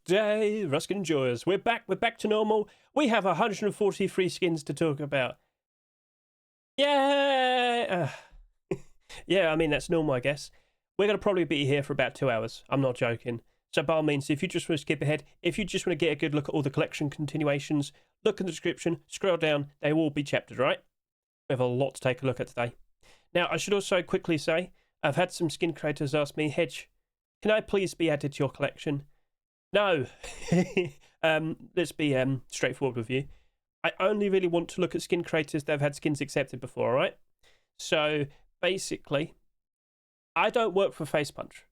day, Ruskin enjoyers. We're back to normal. We have 143 skins to talk about. Yeah. Yeah, I mean, that's normal, I guess. We're going to probably be here for about 2 hours. I'm not joking. So by all means, if you just want to skip ahead, if you just want to get a good look at all the collection continuations, look in the description, scroll down, they will be chaptered, right? We have a lot to take a look at today. Now, I should also quickly say, I've had some skin creators ask me, Hedge, can I please be added to your collection? No. Let's be straightforward with you. I only really want to look at skin creators that have had skins accepted before, all right? So basically, I don't work for Facepunch.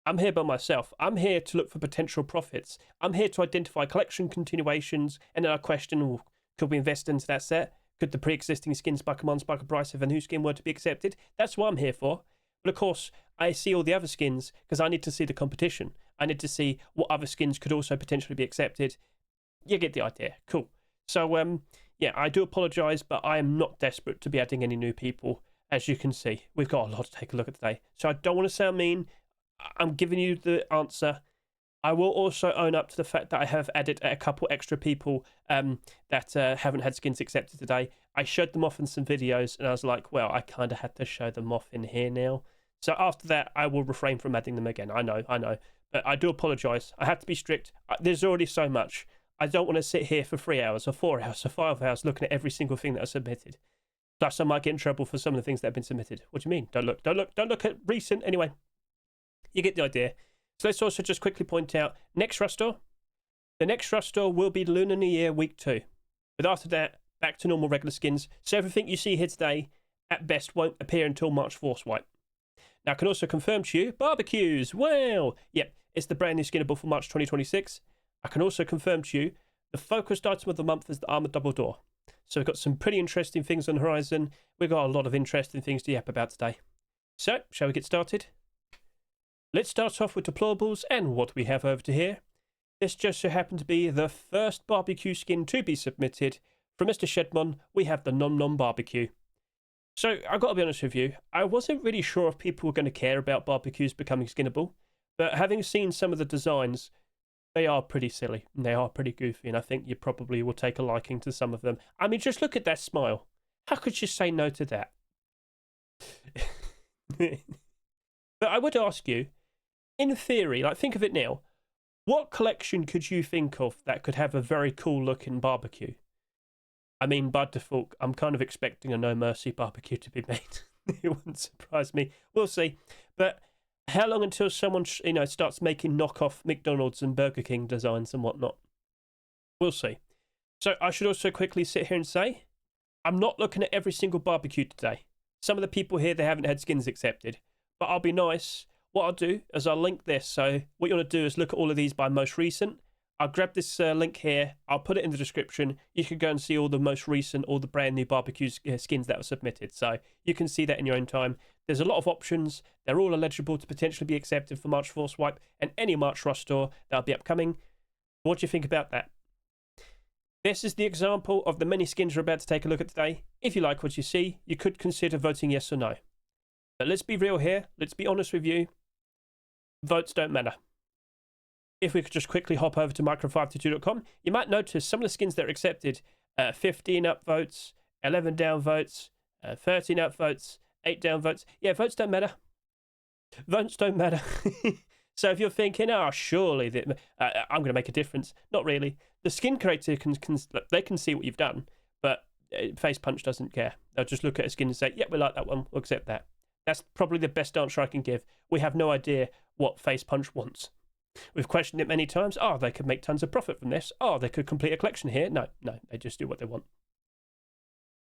I'm here by myself. I'm here to look for potential profits. I'm here to identify collection continuations, and then I question, well, could we invest into that set? Could the pre-existing skin spike a command, spike a price if a new skin were to be accepted? That's what I'm here for. But of course, I see all the other skins because I need to see the competition. I need to see what other skins could also potentially be accepted. You get the idea. Cool. So, yeah, I do apologise, but I am not desperate to be adding any new people. As you can see, we've got a lot to take a look at today. So I don't want to sound mean. I'm giving you the answer. I will also own up to the fact that I have added a couple extra people that haven't had skins accepted today. I showed them off in some videos, and I was like, well, I kind of had to show them off in here now. So after that, I will refrain from adding them again. I know. But I do apologise. I have to be strict. There's already so much. I don't want to sit here for 3 hours or 4 hours or 5 hours looking at every single thing that I submitted. Plus, I might get in trouble for some of the things that have been submitted. What do you mean? Don't look at recent. Anyway, you get the idea. So let's also just quickly point out, next Rush Store. The next Rush Store will be Lunar New Year Week 2. But after that, back to normal regular skins. So everything you see here today, at best, won't appear until March Force Wipe. Now, I can also confirm to you, barbecues. Wow. Yep, it's the brand new Skinnable for March 2026. I can also confirm to you, the focused item of the month is the Armour Double Door. So we've got some pretty interesting things on the horizon. We've got a lot of interesting things to yap about today. So, shall we get started? Let's start off with Deployables and what we have over to here. This just so happened to be the first barbecue skin to be submitted. From Mr. Shedmon, we have the Nom Nom Barbecue. So, I've got to be honest with you, I wasn't really sure if people were going to care about barbecues becoming skinnable, but having seen some of the designs, they are pretty silly, and they are pretty goofy, and I think you probably will take a liking to some of them. I mean, just look at that smile. How could you say no to that? But I would ask you, in theory, like think of it now, what collection could you think of that could have a very cool looking barbecue? I mean, by default, I'm kind of expecting a No Mercy barbecue to be made. It wouldn't surprise me. We'll see. But how long until someone, starts making knockoff McDonald's and Burger King designs and whatnot? We'll see. So I should also quickly sit here and say, I'm not looking at every single barbecue today. Some of the people here, they haven't had skins accepted. But I'll be nice. What I'll do is I'll link this. So what you want to do is look at all of these by most recent. I'll grab this link here. I'll put it in the description. You can go and see all the most recent, all the brand new barbecue skins that were submitted. So you can see that in your own time. There's a lot of options. They're all eligible to potentially be accepted for March Force Wipe and any March Rush Store that'll be upcoming. What do you think about that? This is the example of the many skins we're about to take a look at today. If you like what you see, you could consider voting yes or no. But let's be real here. Let's be honest with you. Votes don't matter. If we could just quickly hop over to micro522.com, you might notice some of the skins that are accepted, 15 upvotes, 11 downvotes, 13 upvotes, 8 downvotes. Yeah, votes don't matter. Votes don't matter. So if you're thinking, oh, surely I'm going to make a difference. Not really. The skin creator can see what you've done, but Facepunch doesn't care. They'll just look at a skin and say, yep, we like that one. We'll accept that. That's probably the best answer I can give. We have no idea what Facepunch wants. We've questioned it many times. Oh, they could make tons of profit from this. Oh, they could complete a collection here. No, they just do what they want.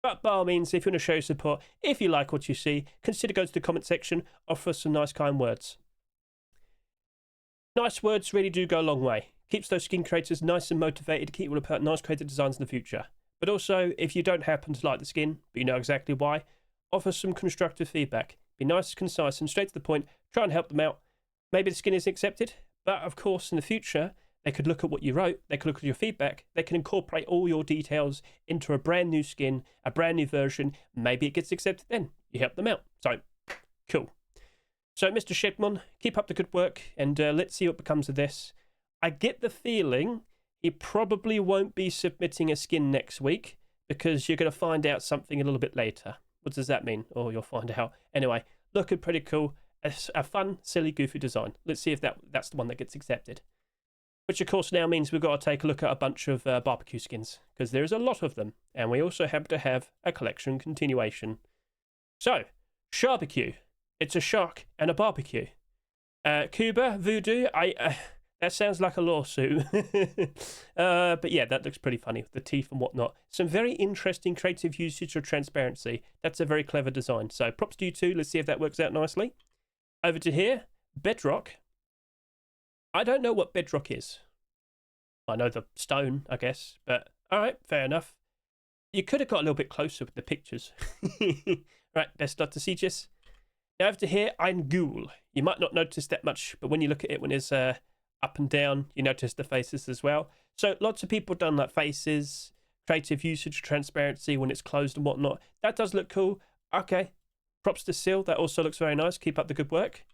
But by all means, if you want to show your support, if you like what you see, consider going to the comment section, offer us some nice kind words. Nice words really do go a long way. Keeps those skin creators nice and motivated to keep all about nice creative designs in the future. But also, if you don't happen to like the skin, but you know exactly why, offer some constructive feedback. Be nice, concise, and straight to the point. Try and help them out. Maybe the skin is accepted, but of course, in the future, they could look at what you wrote, they could look at your feedback, they can incorporate all your details into a brand new skin, a brand new version. Maybe it gets accepted then. You help them out. So, cool. So, Mr. Shedmon, keep up the good work, and let's see what becomes of this. I get the feeling he probably won't be submitting a skin next week because you're going to find out something a little bit later. What does that mean? Oh, you'll find out. Anyway, looking pretty cool. A fun, silly, goofy design. Let's see if that's the one that gets accepted. Which, of course, now means we've got to take a look at a bunch of barbecue skins because there's a lot of them. And we also have to have a collection continuation. So, Sharbecue. It's a shark and a barbecue. Cuba, Voodoo, that sounds like a lawsuit. But yeah, that looks pretty funny with the teeth and whatnot. Some very interesting creative usage of transparency. That's a very clever design. So props to you too. Let's see if that works out nicely. Over to here, Bedrock. I don't know what Bedrock is. I know the stone, I guess. But all right, fair enough. You could have got a little bit closer with the pictures. Right, best luck to Sieges. Now over to here, Ein Ghoul. You might not notice that much, but when you look at it when it's up and down, you notice the faces as well. So lots of people done like faces, creative usage, transparency when it's closed and whatnot. That does look cool. Okay, props to Seal. That also looks very nice. Keep up the good work.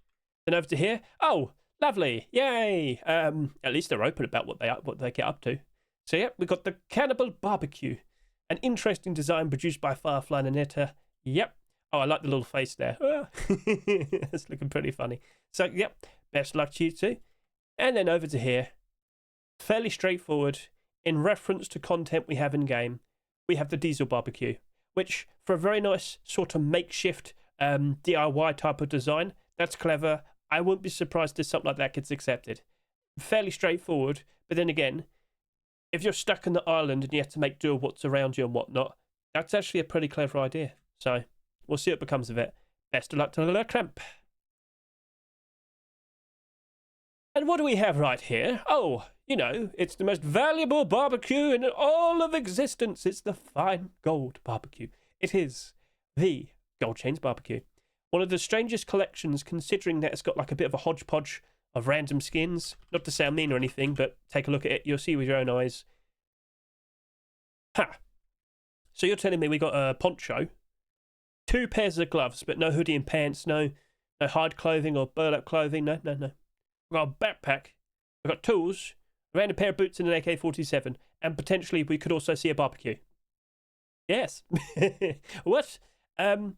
Then over to here. Oh, lovely. Yay. At least they're open about what they get up to. So yeah, we've got the Cannibal Barbecue. An interesting design produced by Firefly and Aneta. Yep. Oh, I like the little face there. It's looking pretty funny. So, yep, best luck to you too. And then over to here. Fairly straightforward. In reference to content we have in-game, we have the Diesel Barbecue, which, for a very nice sort of makeshift DIY type of design, that's clever. I wouldn't be surprised if something like that gets accepted. Fairly straightforward, but then again, if you're stuck on the island and you have to make do with what's around you and whatnot, that's actually a pretty clever idea. So, we'll see what becomes of it. Best of luck to Le Cramp. And what do we have right here? Oh, you know, it's the most valuable barbecue in all of existence. It's the fine gold barbecue. It is the Gold Chains Barbecue. One of the strangest collections, considering that it's got like a bit of a hodgepodge of random skins. Not to sound mean or anything, but take a look at it. You'll see with your own eyes. Ha! So you're telling me we got a poncho, 2 pairs of gloves, but no hoodie and pants, no hide clothing or burlap clothing, no. We've got a backpack, we've got tools, a random pair of boots and an AK-47, and potentially we could also see a barbecue. Yes. What? I'm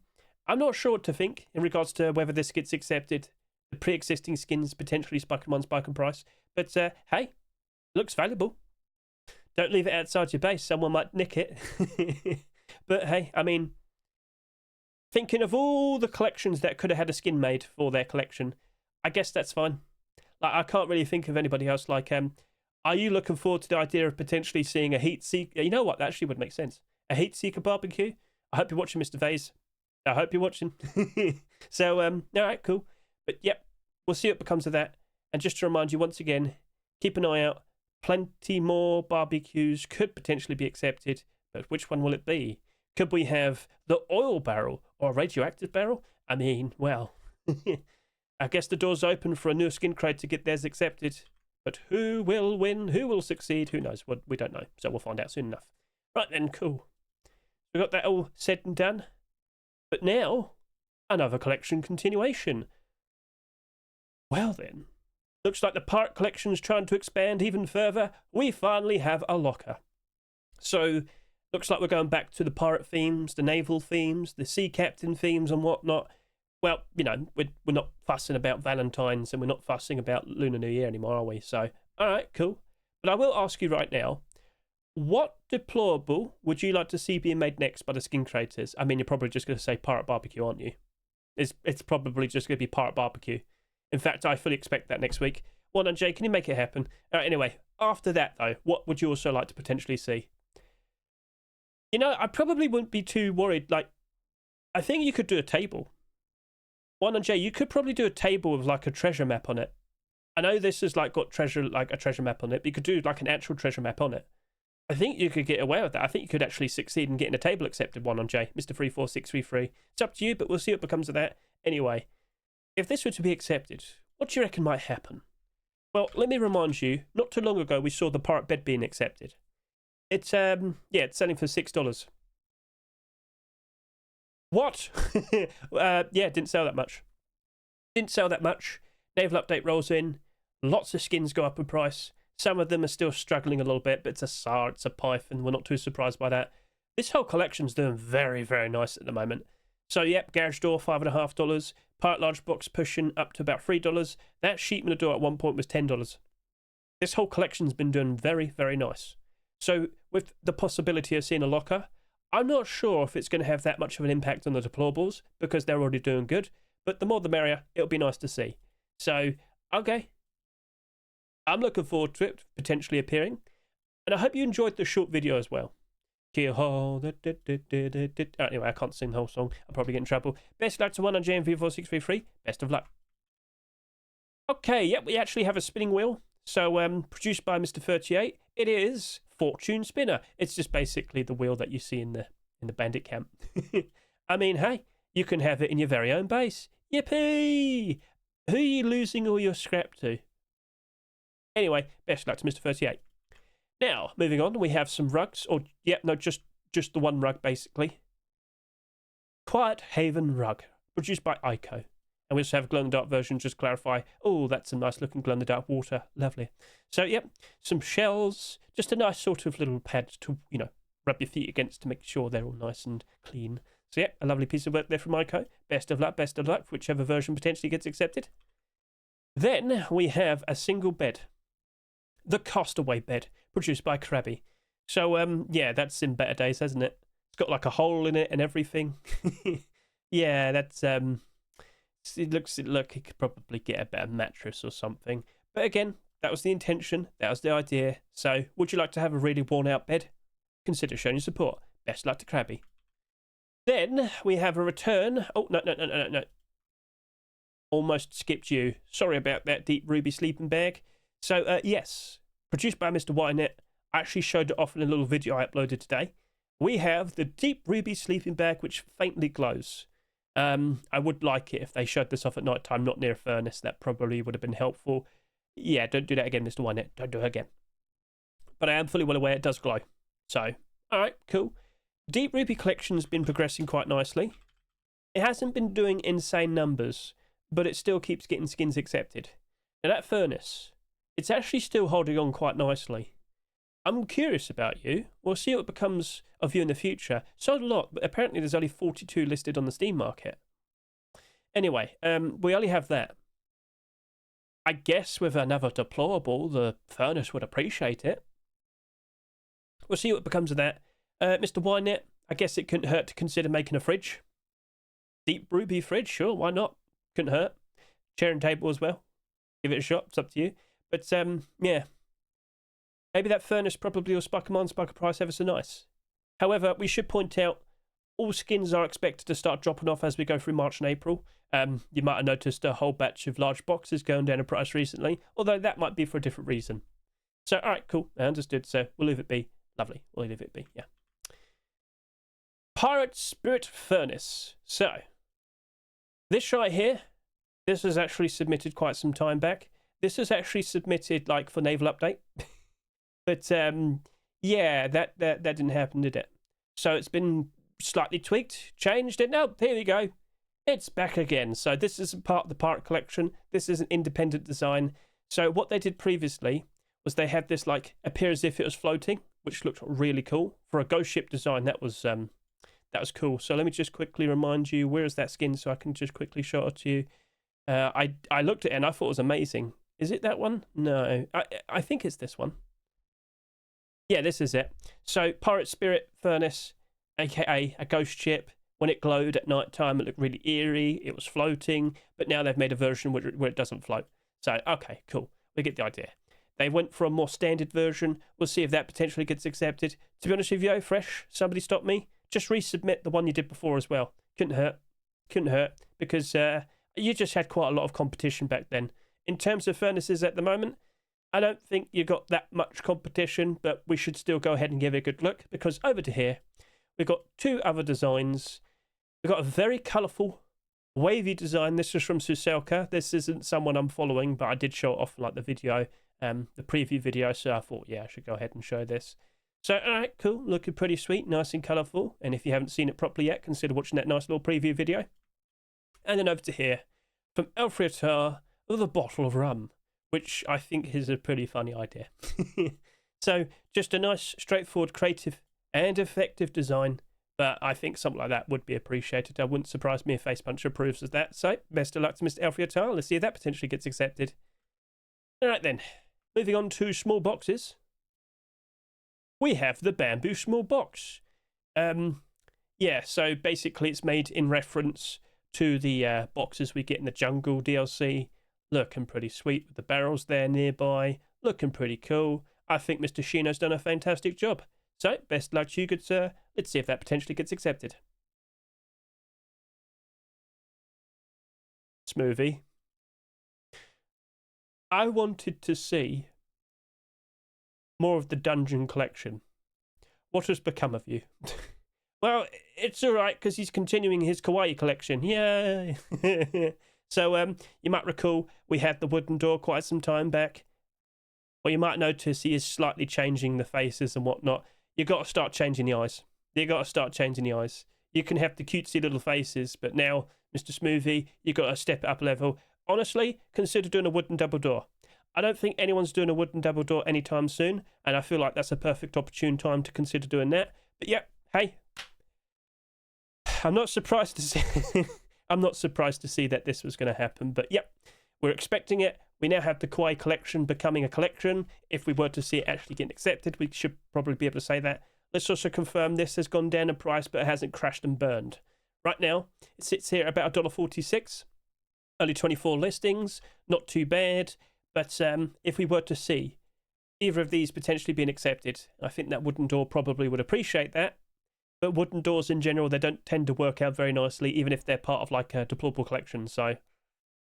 not sure what to think in regards to whether this gets accepted. The pre-existing skins potentially spiking one, spiking price. But hey, looks valuable. Don't leave it outside your base. Someone might nick it. But hey, I mean, thinking of all the collections that could have had a skin made for their collection, I guess that's fine. Like, I can't really think of anybody else. Like, are you looking forward to the idea of potentially seeing a Heat Seeker? You know what? That actually would make sense. A Heat Seeker barbecue? I hope you're watching, Mr. Vase. I hope you're watching. So, all right, cool. But, yep, we'll see what becomes of that. And just to remind you once again, keep an eye out. Plenty more barbecues could potentially be accepted. But which one will it be? Could we have the oil barrel or a radioactive barrel? I mean, well, I guess the door's open for a new skin crate to get theirs accepted. But who will win? Who will succeed? Who knows? Well, we don't know. So we'll find out soon enough. Right then, cool. We got that all said and done. But now, another collection continuation. Well then, looks like the Pirate collection's trying to expand even further. We finally have a locker. So, looks like we're going back to the Pirate themes, the Naval themes, the Sea Captain themes and whatnot. Well, you know, we're not fussing about Valentine's and we're not fussing about Lunar New Year anymore, are we? So, alright, cool. But I will ask you right now, what deployable would you like to see being made next by the skin creators? I mean, you're probably just going to say Pirate Barbecue, aren't you? It's probably just going to be Pirate Barbecue. In fact, I fully expect that next week. Well done, Jay. Can you make it happen? Anyway, after that, though, what would you also like to potentially see? You know, I probably wouldn't be too worried. Like, I think you could do a table. One and Jay, you could probably do a table with like a treasure map on it. I know this has like got a treasure map on it, but you could do like an actual treasure map on it. I think you could get away with that. I think you could actually succeed in getting a table accepted, one on Jay. Mr. 34633. It's up to you, but we'll see what becomes of that. Anyway, if this were to be accepted, what do you reckon might happen? Well, let me remind you, not too long ago we saw the Pirate Bed being accepted. It's it's selling for $6. What? Didn't sell that much. Naval update rolls in. Lots of skins go up in price. Some of them are still struggling a little bit, but it's a SAR, it's a Python. We're not too surprised by that. This whole collection's doing very, very nice at the moment. So, yep, Garage Door, $5.50. Pirate Large Box pushing up to about $3. That Sheepman Door at one point was $10. This whole collection's been doing very, very nice. So, with the possibility of seeing a locker, I'm not sure if it's going to have that much of an impact on the deployables because they're already doing good. But the more the merrier, it'll be nice to see. So, okay. I'm looking forward to it potentially appearing. And I hope you enjoyed the short video as well. Anyway, I can't sing the whole song. I'll probably get in trouble. Best of luck to 1 on JMV4633. Best of luck. Okay, yep, we actually have a spinning wheel. So, produced by Mr. 38. It is Fortune Spinner. It's just basically the wheel that you see in the bandit camp. I mean, hey, you can have it in your very own base. Yippee! Who are you losing all your scrap to? Anyway, best of luck to Mr. 38. Now, moving on, we have some rugs. Or, yep, no, just the one rug, basically. Quiet Haven Rug, produced by Ico. And we also have a glow-in-the-dark version, just to clarify. Oh, that's a nice looking glow-in-the-dark water. Lovely. So, yep, some shells. Just a nice sort of little pad to, rub your feet against to make sure they're all nice and clean. So, yep, a lovely piece of work there from Ico. Best of luck, whichever version potentially gets accepted. Then we have a single bed. The Castaway Bed, produced by Krabby. So, yeah, that's in better days, hasn't it? It's got like a hole in it and everything. Yeah, that's, it looks like it could probably get a better mattress or something. But again, that was the intention. That was the idea. So, would you like to have a really worn out bed? Consider showing your support. Best luck to Krabby. Then we have a return. Oh, no. Almost skipped you. Sorry about that, Deep Ruby sleeping bag. So, yes, produced by Mr. Whitenet. I actually showed it off in a little video I uploaded today. We have the Deep Ruby sleeping bag, which faintly glows. I would like it if they showed this off at night time, not near a furnace. That probably would have been helpful. Yeah, don't do that again, Mr. Whitenet. Don't do it again. But I am fully well aware it does glow. So, alright, cool. Deep Ruby collection's been progressing quite nicely. It hasn't been doing insane numbers, but it still keeps getting skins accepted. Now, that furnace, it's actually still holding on quite nicely. I'm curious about you. We'll see what becomes of you in the future. Sold a lot, but apparently there's only 42 listed on the Steam market. Anyway, we only have that. I guess with another deployable, the furnace would appreciate it. We'll see what becomes of that. Mr. Wynet, I guess it couldn't hurt to consider making a fridge. Deep Ruby fridge, sure, why not? Couldn't hurt. Chair and table as well. Give it a shot, it's up to you. But, yeah. Maybe that furnace probably will spike a price ever so nice. However, we should point out, all skins are expected to start dropping off as we go through March and April. You might have noticed a whole batch of large boxes going down in price recently, although that might be for a different reason. So, alright, cool, I understood, so we'll leave it be. Lovely, we'll leave it be, yeah. Pirate Spirit Furnace. So, this right here, this was actually submitted quite some time back. This was actually submitted, like, for Naval Update. But, yeah, that didn't happen, did it? So it's been slightly tweaked, changed, and now, here we go. It's back again. So this is part of the Pirate collection. This is an independent design. So what they did previously was they had this, like, appear as if it was floating, which looked really cool. For a ghost ship design, that was cool. So let me just quickly remind you, where is that skin so I can just quickly show it to you. I looked at it and I thought it was amazing. Is it that one? No, I think it's this one. Yeah, this is it. So, Pirate Spirit Furnace, aka a ghost ship. When it glowed at night time, it looked really eerie. It was floating, but now they've made a version where it doesn't float. So, okay, cool. We get the idea. They went for a more standard version. We'll see if that potentially gets accepted. To be honest with you, Fresh, somebody stop me. Just resubmit the one you did before as well. Couldn't hurt. Couldn't hurt, because you just had quite a lot of competition back then. In terms of furnaces at the moment, I don't think you got that much competition, but we should still go ahead and give it a good look, because over to here, we've got two other designs. We've got a very colourful, wavy design. This is from Suselka. This isn't someone I'm following, but I did show it off like the video, the preview video, so I thought, yeah, I should go ahead and show this. So, alright, cool, looking pretty sweet, nice and colourful, and if you haven't seen it properly yet, consider watching that nice little preview video. And then over to here, from Alfretar, with a bottle of rum. which I think is a pretty funny idea. So just a nice, straightforward, creative and effective design, but I think something like that would be appreciated. It wouldn't surprise me if Face Punch approves of that. So best of luck to Mr. Alfred. Let's see if that potentially gets accepted. All right then, moving on to small boxes. We have the Bamboo Small Box. Yeah, so basically it's made in reference to the boxes we get in the Jungle DLC. Looking pretty sweet with the barrels there nearby. Looking pretty cool. I think Mr. Shino's done a fantastic job. So, best luck to you, good sir. Let's see if that potentially gets accepted. Smoothie. I wanted to see more of the dungeon collection. What has become of you? Well, it's alright because he's continuing his Kawaii collection. Yay! So, you might recall we had the wooden door quite some time back. Well, you might notice he is slightly changing the faces and whatnot. You got to start changing the eyes. You got to start changing the eyes. You can have the cutesy little faces, but now, Mr. Smoothie, you got to step it up a level. Honestly, consider doing a wooden double door. I don't think anyone's doing a wooden double door anytime soon, and I feel like that's a perfect opportune time to consider doing that. But yeah, hey, I'm not surprised to see. I'm not surprised to see that this was going to happen. But yep, we're expecting it. We now have the Kawaii collection becoming a collection. If we were to see it actually getting accepted, we should probably be able to say that. Let's also confirm this has gone down in price, but it hasn't crashed and burned. Right now, it sits here at about $1.46. Only 24 listings, not too bad. But if we were to see either of these potentially being accepted, I think that wooden door probably would appreciate that. But wooden doors in general, they don't tend to work out very nicely, even if they're part of like a deployable collection. So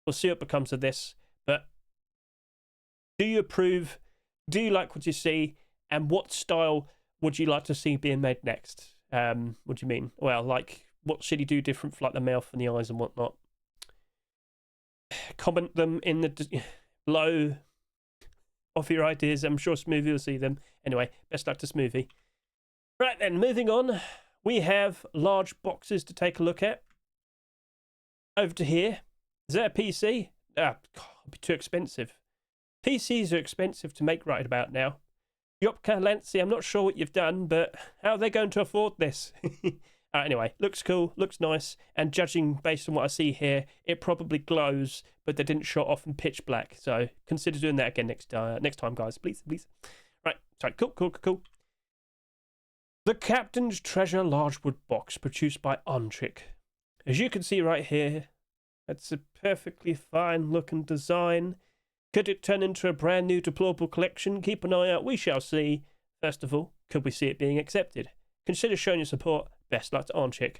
we'll see what becomes of this. But do you approve? Do you like what you see? And what style would you like to see being made next? What do you mean? Well, like, what should he do different for like the mouth and the eyes and whatnot? Comment them in the below of your ideas. I'm sure Smoothie will see them. Anyway, best luck to Smoothie. Right then, moving on. We have large boxes to take a look at. Over to here. Is that a PC? God, it'd be too expensive. PCs are expensive to make right about now. Yopka, Lancy, I'm not sure what you've done, but how are they going to afford this? Anyway, looks cool, looks nice, and judging based on what I see here, it probably glows, but they didn't show it off in pitch black. So consider doing that again next time, guys, please. Right, sorry, cool. The Captain's Treasure Large Wood Box, produced by Ontrick. As you can see right here, it's a perfectly fine looking design. Could it turn into a brand new deployable collection? Keep an eye out, we shall see. First of all, could we see it being accepted? Consider showing your support. Best luck to Onchick.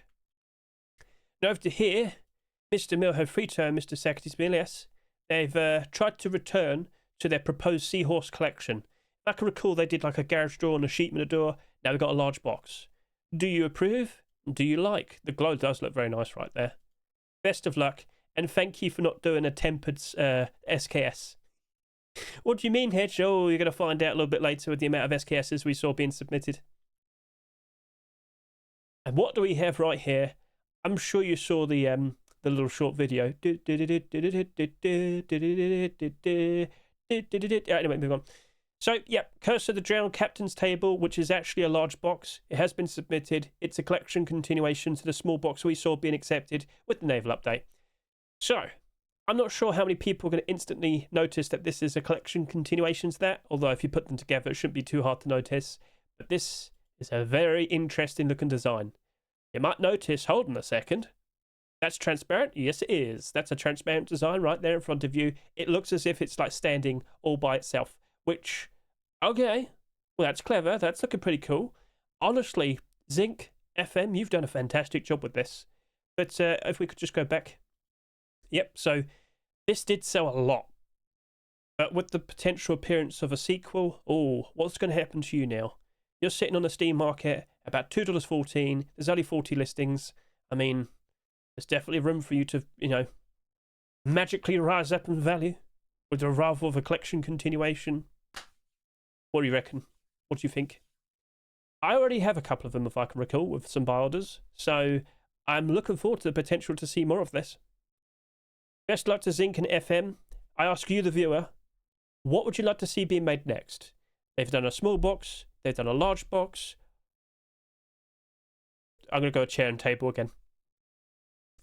Now over to here, Mr. Milho Frito and Mr. Sakatis Milias, they've tried to return to their proposed Seahorse collection. If I can recall, they did like a garage door and a sheepman door. Now we've got a large box. Do you approve? Do you like? The glow does look very nice right there. Best of luck, and thank you for not doing a tempered SKS. What do you mean, Hedge? Oh, you're going to find out a little bit later with the amount of SKSs we saw being submitted. And what do we have right here? I'm sure you saw the little short video. Anyway, move on. So, yeah, Curse of the Drowned Captain's Table, which is actually a large box. It has been submitted. It's a collection continuation to the small box we saw being accepted with the Naval update. So, I'm not sure how many people are going to instantly notice that this is a collection continuation to that, although if you put them together, it shouldn't be too hard to notice. But this is a very interesting looking design. You might notice, hold on a second, that's transparent? Yes, it is. That's a transparent design right there in front of you. It looks as if it's like standing all by itself, which, okay, well, that's clever. That's looking pretty cool. Honestly, Zinc, FM, you've done a fantastic job with this. But if we could just go back. Yep, so this did sell a lot. But with the potential appearance of a sequel, oh, what's going to happen to you now? You're sitting on the Steam market, about $2.14. There's only 40 listings. I mean, there's definitely room for you to, magically rise up in value with the arrival of a collection continuation. What do you reckon? What do you think? I already have a couple of them, if I can recall, with some buy orders. So I'm looking forward to the potential to see more of this. Best luck to Zinc and FM. I ask you, the viewer, What would you like to see being made next? They've done a small box. They've done a large box. I'm going to go a chair and table again.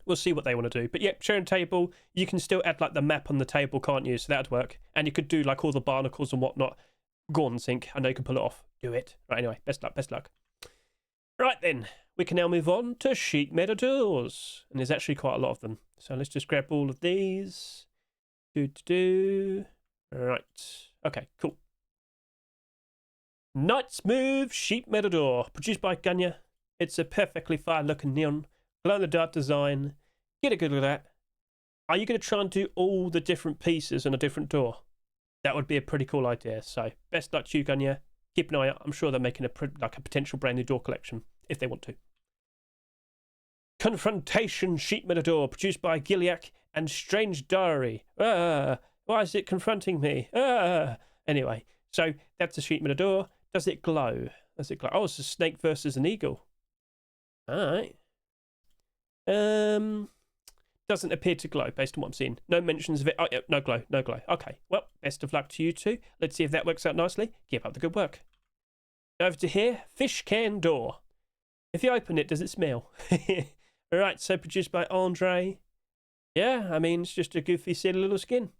We'll see what they want to do. But yeah, chair and table, you can still add like the map on the table, can't you? So that'd work. And you could do like all the barnacles and whatnot. Go on, Sync. I know you can pull it off. Do it. Right, anyway, best luck, best luck. Right then, we can now move on to sheet metal doors. And there's actually quite a lot of them. So let's just grab all of these. Right. Okay, cool. Night Smooth sheet metal door, produced by Gunya. It's a perfectly fine looking neon, glow in the dark design. Get a good look at that. Are you going to try and do all the different pieces on a different door? That would be a pretty cool idea. So best luck to you, Gunya. Keep an eye out. I'm sure they're making a potential brand new door collection if they want to. Confrontation sheet metal door, produced by Giliac and Strange Diary. Why is it confronting me? Anyway, so that's a sheet metal door. Does it glow? Does it glow? Oh, it's a snake versus an eagle. Alright. Doesn't appear to glow based on what I'm seeing. No mentions of it. Oh, yeah, no glow, no glow. Okay, well, best of luck to you two. Let's see if that works out nicely. Keep up the good work. Over to here, fish can door. If you open it, does it smell? Alright, so produced by Andre. Yeah, I mean, it's just a goofy, silly little skin.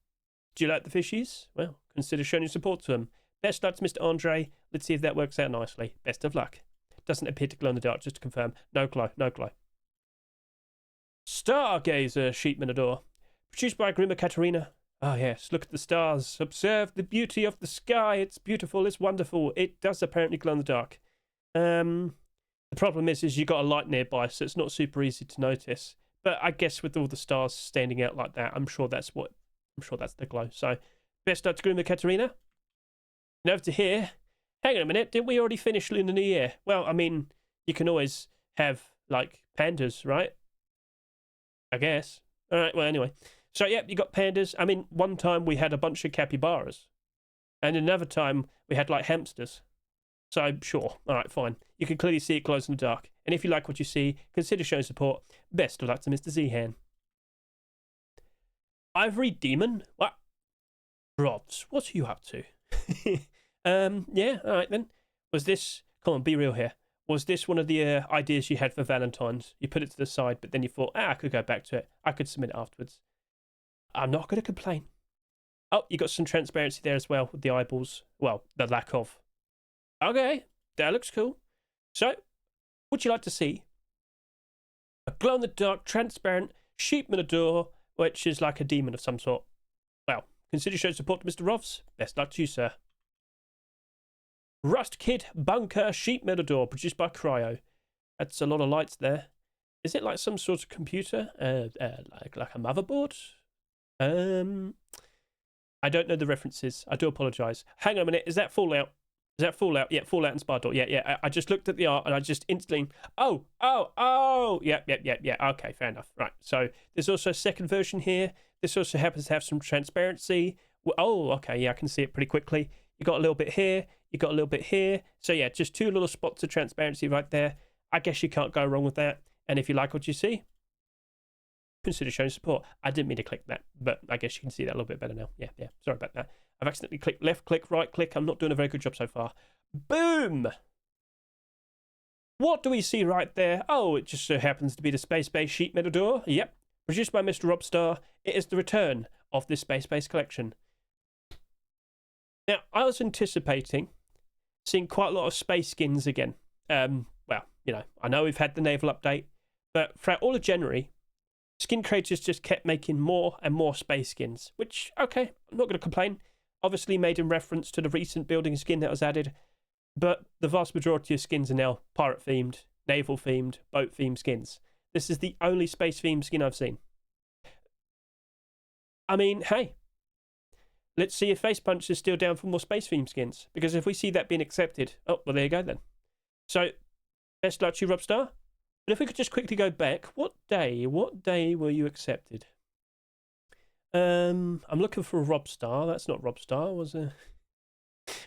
Do you like the fishies? Well, consider showing your support to them. Best luck to Mr. Andre. Let's see if that works out nicely. Best of luck. Doesn't appear to glow in the dark, just to confirm. No glow, no glow. Stargazer sheet metal door. Produced by Grima Katerina. Oh yes, look at the stars. Observe the beauty of the sky. It's beautiful, it's wonderful. It does apparently glow in the dark. The problem is you got a light nearby, so it's not super easy to notice. But I guess with all the stars standing out like that, I'm sure that's the glow. So best luck to Grima Katerina. And over to here. Hang on a minute, didn't we already finish Lunar New Year? Well, I mean, you can always have, like, pandas, right? I guess. Alright, well, anyway. So, yeah, you got pandas. I mean, one time we had a bunch of capybaras. And another time we had, like, hamsters. So, sure. Alright, fine. You can clearly see it glows in the dark. And if you like what you see, consider showing support. Best of luck to Mr. Zehan. Ivory Demon? What? Robs, what are you up to? Yeah, alright then. Was this, come on, be real here. Was this one of the ideas you had for Valentine's? You put it to the side, but then you thought, I could go back to it. I could submit it afterwards. I'm not going to complain. Oh, you got some transparency there as well with the eyeballs. Well, the lack of. Okay, that looks cool. So, would you like to see a glow-in-the-dark, transparent sheet metal door, which is like a demon of some sort? Well, consider showing support to Mr. Rovs. Best luck to you, sir. Rust Kid Bunker sheet metal door, produced by Cryo. That's a lot of lights there. Is it like some sort of computer? Like a motherboard? I don't know the references. I do apologise. Hang on a minute. Is that Fallout? Is that Fallout? Yeah, Fallout Inspired door. Yeah. I just looked at the art and I just instantly... Oh! Yeah. Okay, fair enough. Right, so there's also a second version here. This also happens to have some transparency. Oh, okay, yeah, I can see it pretty quickly. You got a little bit here. You got a little bit here. So yeah, just two little spots of transparency right there. I guess you can't go wrong with that. And if you like what you see, consider showing support. I didn't mean to click that, but I guess you can see that a little bit better now. Yeah. Sorry about that. I've accidentally clicked left click, right click. I'm not doing a very good job so far. Boom! What do we see right there? Oh, it just so happens to be the space-based sheet metal door. Yep. Produced by Mr. Robstar. It is the return of this space-based collection. Now, I was anticipating seeing quite a lot of space skins again. Well, you know, I know we've had the Naval update, but throughout all of January, skin creators just kept making more and more space skins, which, okay, I'm not going to complain. Obviously made in reference to the recent building skin that was added, but the vast majority of skins are now pirate-themed, naval-themed, boat-themed skins. This is the only space-themed skin I've seen. I mean, hey, let's see if Face Punch is still down for more space-themed skins, because if we see that being accepted, oh, well, there you go then. So, best luck to you, Robstar. But if we could just quickly go back, what day were you accepted? I'm looking for a Robstar. That's not Robstar, was it?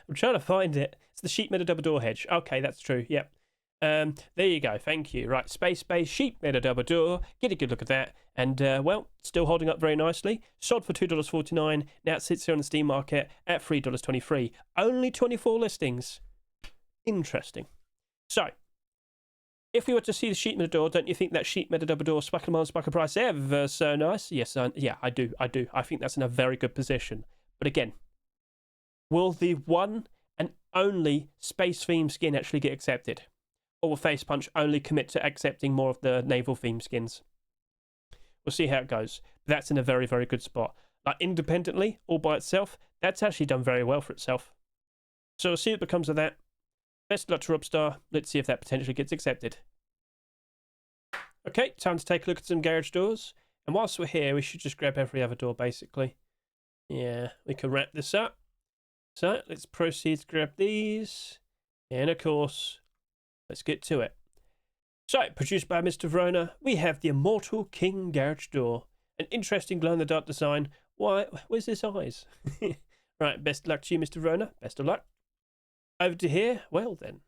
I'm trying to find it. It's the sheet metal double door hedge. Okay, that's true. Yep. There you go. Thank you. Right, space sheep made a double door. Get a good look at that. And, well, still holding up very nicely. Sold for $2.49. Now it sits here on the Steam market at $3.23. Only 24 listings. Interesting. So, if we were to see the sheep made a door, don't you think that sheep made a double door sparkle price ever so nice? Yes, yeah, I do. I think that's in a very good position. But again, will the one and only space theme skin actually get accepted? Or will Face Punch only commit to accepting more of the naval theme skins? We'll see how it goes. But that's in a very, very good spot. Like, independently, all by itself, that's actually done very well for itself. So we'll see what becomes of that. Best of luck to Robstar. Let's see if that potentially gets accepted. Okay, time to take a look at some garage doors. And whilst we're here, we should just grab every other door, basically. Yeah, we can wrap this up. So, let's proceed to grab these. And, of course, let's get to it. So, produced by Mr. Verona, we have the Immortal King Garage Door. An interesting glow-in-the-dark design. Why, where's his eyes? Right, best of luck to you, Mr. Verona. Best of luck. Over to here, well then.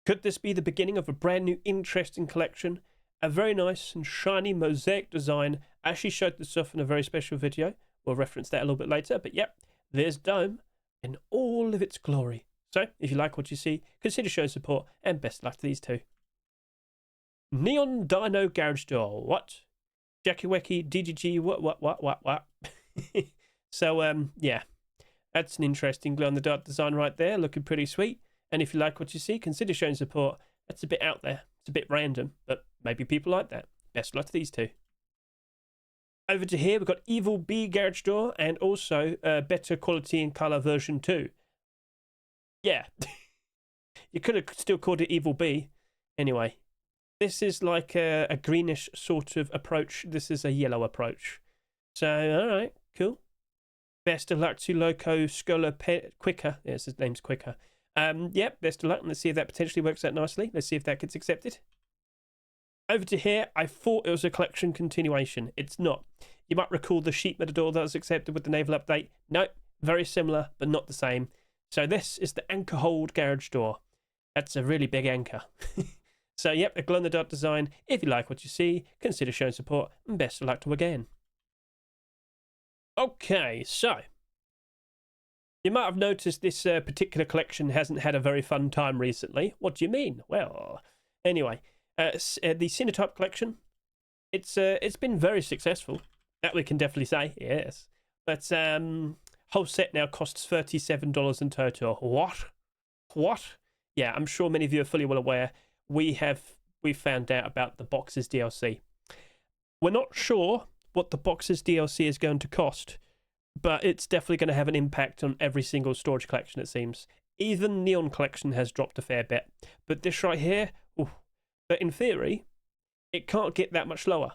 Could this be the beginning of a brand new interesting collection? A very nice and shiny mosaic design. I actually showed this off in a very special video. We'll reference that a little bit later. But yep, there's Dome in all of its glory. So, if you like what you see, consider showing support, and best of luck to these two. Neon Dino Garage Door. What? Jackie Wecky, DGG, what? So, yeah. That's an interesting glow-in-the-dark design right there. Looking pretty sweet. And if you like what you see, consider showing support. That's a bit out there. It's a bit random, but maybe people like that. Best of luck to these two. Over to here, we've got Evil B Garage Door, and also better quality and colour version 2. Yeah. You could have still called it Evil B. Anyway, this is like a greenish sort of approach. This is a yellow approach. So, alright, cool. Best of luck to Loco Scholar Quicker. Yes, his name's Quicker. Yep, best of luck. Let's see if that potentially works out nicely. Let's see if that gets accepted. Over to here, I thought it was a collection continuation. It's not. You might recall the sheep matador that was accepted with the naval update. Nope, very similar, but not the same. So this is the anchor hold garage door. That's a really big anchor. So yep, a glow-in-the-dark design. If you like what you see, consider showing support, and best of luck to again. Okay, so you might have noticed this particular collection hasn't had a very fun time recently. What do you mean? Well, anyway, the Sinotype collection, it's been very successful. That we can definitely say, yes. But whole set now costs $37 in total. What? Yeah, I'm sure many of you are fully well aware. We found out about the Boxes DLC. We're not sure what the Boxes DLC is going to cost, but it's definitely going to have an impact on every single storage collection, it seems. Even Neon collection has dropped a fair bit, but this right here, ooh, but in theory, it can't get that much lower.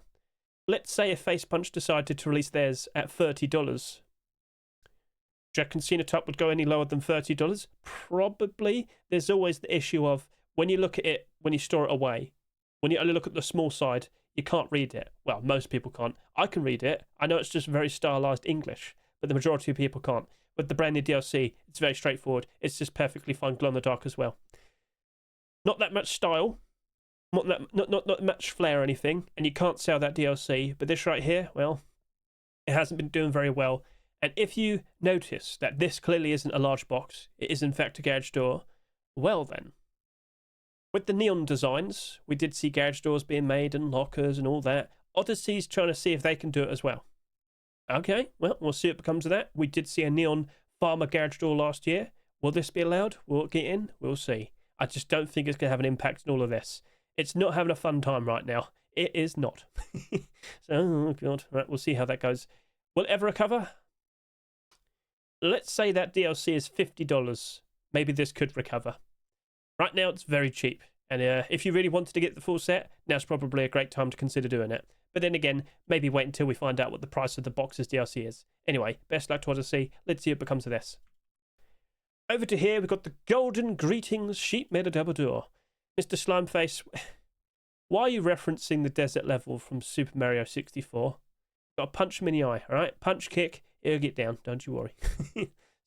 Let's say if Face Punch decided to release theirs at $30. Do you reckon Sinotype would go any lower than $30? Probably. There's always the issue of when you look at it, when you store it away, when you only look at the small side, you can't read it. Well, most people can't. I can read it. I know it's just very stylized English, but the majority of people can't. With the brand new DLC, it's very straightforward. It's just perfectly fine glow in the dark as well. Not that much style, not much flair or anything, and you can't sell that DLC. But this right here, well, it hasn't been doing very well. And if you notice that this clearly isn't a large box, it is in fact a garage door, well then. With the neon designs, we did see garage doors being made and lockers and all that. Odyssey's trying to see if they can do it as well. Okay, well, we'll see what becomes of that. We did see a neon farmer garage door last year. Will this be allowed? Will it get in? We'll see. I just don't think it's going to have an impact on all of this. It's not having a fun time right now. It is not. So, oh God. Right, we'll see how that goes. Will it ever recover? Let's say that DLC is $50. Maybe this could recover. Right now, it's very cheap. And if you really wanted to get the full set, now's probably a great time to consider doing it. But then again, maybe wait until we find out what the price of the Boxes DLC is. Anyway, best luck to Odyssey. Let's see what becomes of this. Over to here, we've got the Golden Greetings Sheep Made a Double Door. Mr. Slimeface, why are you referencing the desert level from Super Mario 64? Got to punch him in the eye, alright? Punch, kick, he'll get down, don't you worry.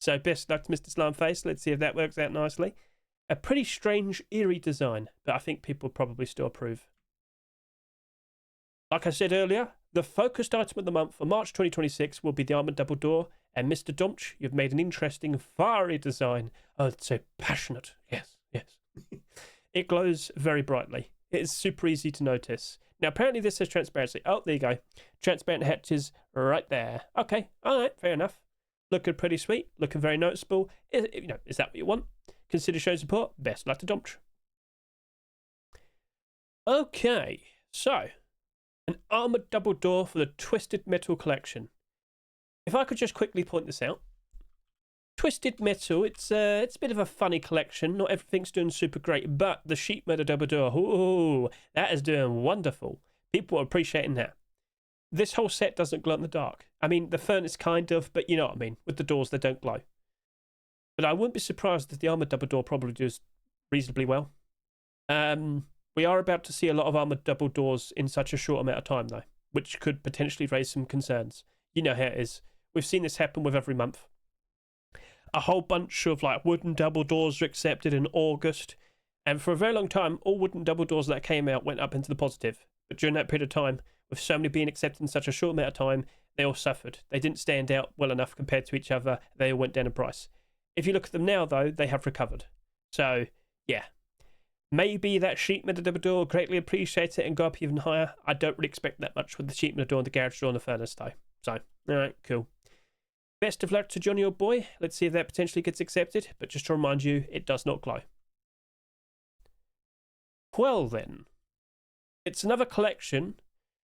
So best luck to Mr. Slimeface. Let's see if that works out nicely. A pretty strange, eerie design, but I think people probably still approve. Like I said earlier, the focused item of the month for March 2026 will be the Armour Double Door. And Mr. Domch, you've made an interesting, fiery design. Oh, it's so passionate. Yes, yes. It glows very brightly. It is super easy to notice. Now, apparently this has transparency. Oh, there you go. Transparent hatches right there. Okay, all right, fair enough. Looking pretty sweet. Looking very noticeable. Is that what you want? Consider showing support. Best luck to Domch. Okay, so an armored double door for the Twisted Metal collection. If I could just quickly point this out. Twisted Metal, it's a bit of a funny collection. Not everything's doing super great, but the sheet metal double door, ooh, that is doing wonderful. People are appreciating that. This whole set doesn't glow in the dark. I mean, the furnace kind of, but you know what I mean. With the doors, they don't glow. But I wouldn't be surprised if the armored double door probably does reasonably well. We are about to see a lot of armored double doors in such a short amount of time, though, which could potentially raise some concerns. You know how it is. We've seen this happen with every month. A whole bunch of like wooden double doors are accepted in August, and for a very long time, all wooden double doors that came out went up into the positive. But during that period of time, with so many being accepted in such a short amount of time, they all suffered. They didn't stand out well enough compared to each other. They all went down in price. If you look at them now, though, they have recovered. So, yeah. Maybe that sheet metal double door greatly appreciates it and go up even higher. I don't really expect that much with the sheet metal door and the garage door and the furnace, though. So, alright, cool. Best of luck to Johnny, old boy. Let's see if that potentially gets accepted. But just to remind you, it does not glow. Well, then. It's another collection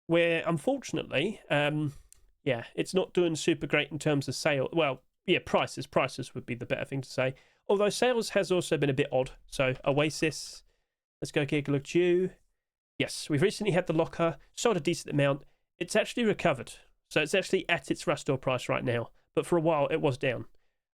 where, unfortunately, yeah, it's not doing super great in terms of sale. Well, yeah, prices would be the better thing to say. Although sales has also been a bit odd. So, Oasis, let's go get a look at you. Yes, we've recently had the locker, sold a decent amount. It's actually recovered. So, it's actually at its restore price right now. But for a while, it was down.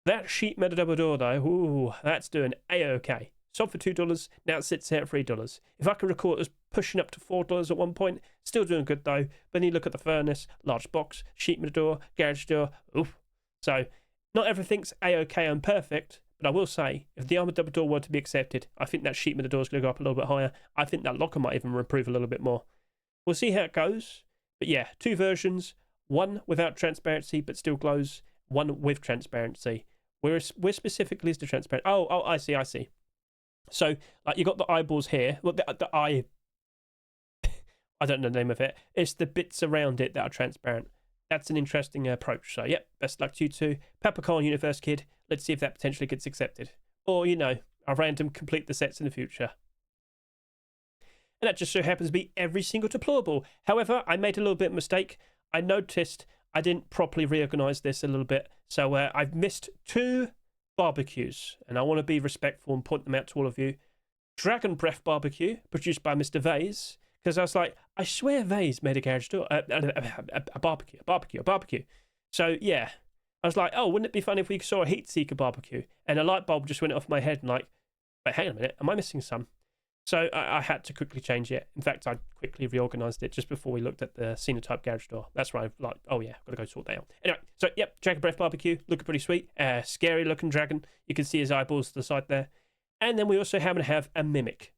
That sheet metal double door, though, ooh, that's doing A-OK. Sold for $2, now it sits here at $3. If I can recall, it was pushing up to $4 at one point. Still doing good, though. But then you look at the furnace, large box, sheet metal door, garage door, oof. So, not everything's A-OK and perfect, but I will say, if the armored double door were to be accepted, I think that sheet metal door is going to go up a little bit higher. I think that locker might even improve a little bit more. We'll see how it goes. But yeah, two versions. One without transparency, but still glows. One with transparency. Where specifically is the transparent? Oh, I see. So, like, you got the eyeballs here. Well, the eye... I don't know the name of it. It's the bits around it that are transparent. That's an interesting approach. So, yep, best luck to you two. Peppercorn Universe Kid. Let's see if that potentially gets accepted. Or, you know, a random complete the sets in the future. And that just so happens to be every single deployable. However, I made a little bit of a mistake. I noticed I didn't properly reorganize this a little bit. So I've missed two barbecues. And I want to be respectful and point them out to all of you. Dragon Breath Barbecue, produced by Mr. Vase. Because I was like, I swear Vase made a garage door. A barbecue. So, yeah. I was like, oh, wouldn't it be funny if we saw a heat seeker barbecue? And a light bulb just went off my head and like, wait, hang on a minute. Am I missing some? So I had to quickly change it. In fact, I quickly reorganized it just before we looked at the Sinotype garage door. That's right. Like, oh yeah, got to go sort that out. Anyway, so yep, Dragon Breath Barbecue, looking pretty sweet. Scary looking dragon. You can see his eyeballs to the side there. And then we also happen to have a mimic.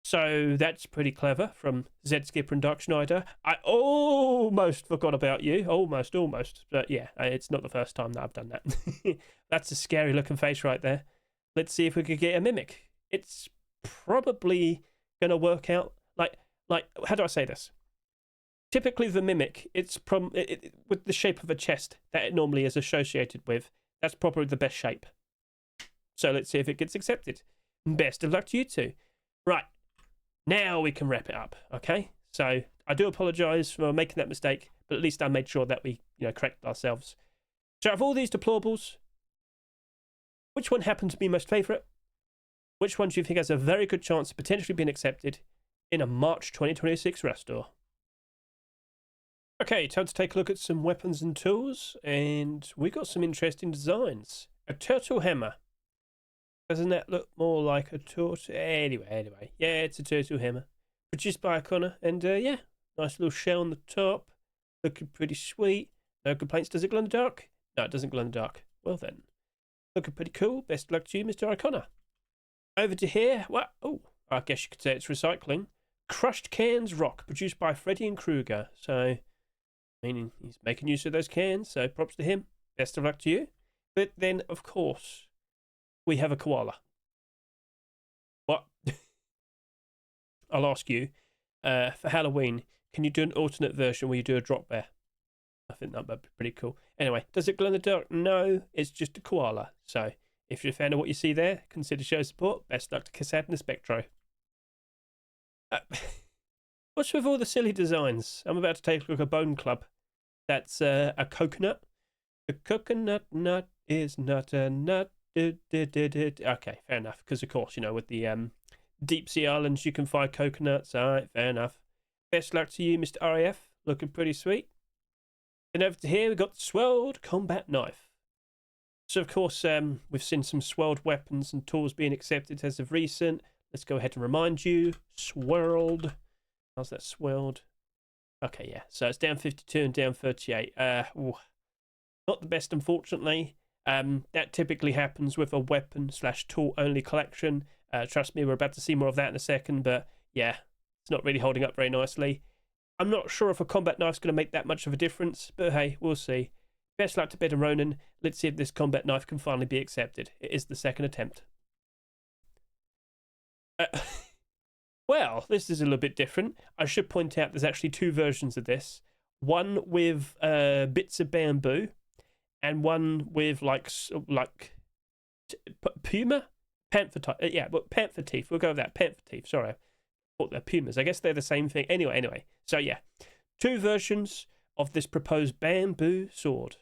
So that's pretty clever from Zed Skipper and Dark Schneider. I almost forgot about you. Almost. But yeah, it's not the first time that I've done that. That's a scary looking face right there. Let's see if we could get a mimic. It's probably going to work out like how do I say this? Typically the mimic, it's with the shape of a chest that it normally is associated with. That's probably the best shape. So let's see if it gets accepted. Best of luck to you two. Right, now we can wrap it up. Okay, so I do apologize for making that mistake, but at least I made sure that we correct ourselves. So out of all these deplorables, which one happened to be most favorite? Which one do you think has a very good chance of potentially being accepted in a March 2026 restore? Okay, time to take a look at some weapons and tools, and we got some interesting designs. A turtle hammer. Doesn't that look more like a tortoise? Anyway, yeah, it's a turtle hammer. Produced by O'Connor, and yeah, nice little shell on the top. Looking pretty sweet. No complaints. Does it glow in the dark? No, it doesn't glow in the dark. Well then. Looking pretty cool. Best of luck to you, Mr. O'Connor. Over to here. Well, oh, I guess you could say it's recycling. Crushed Cans Rock, produced by Freddy and Krueger. So, meaning he's making use of those cans, so props to him. Best of luck to you. But then, of course, we have a koala. What? I'll ask you, for Halloween, can you do an alternate version where you do a drop bear? I think that would be pretty cool. Anyway, does it glow in the dark? No, it's just a koala. So, if you're a fan of what you see there, consider show support. Best luck to Cassad and the Spectro. What's with all the silly designs? I'm about to take a look at Bone Club. That's a coconut. A coconut nut is not a nut. Okay, fair enough. Because, of course, you know, with the deep sea islands, you can find coconuts. All right, fair enough. Best luck to you, Mr. RAF. Looking pretty sweet. And over to here, we've got the Swirled Combat Knife. So, of course, we've seen some swirled weapons and tools being accepted as of recent. Let's go ahead and remind you. Swirled. How's that swirled? Okay, yeah. So it's down 52 and down 38. Not the best, unfortunately. That typically happens with a weapon/tool only collection. Trust me, we're about to see more of that in a second. But yeah, it's not really holding up very nicely. I'm not sure if a combat knife's going to make that much of a difference. But hey, we'll see. Best luck to Ben and Ronan. Let's see if this combat knife can finally be accepted. It is the second attempt. Well, this is a little bit different. I should point out there's actually two versions of this. One with bits of bamboo, and one with like puma, panther type. Yeah, but panther teeth. We'll go with that. Panther teeth. Sorry, I thought they're pumas. I guess they're the same thing. Anyway. So yeah, two versions of this proposed bamboo sword.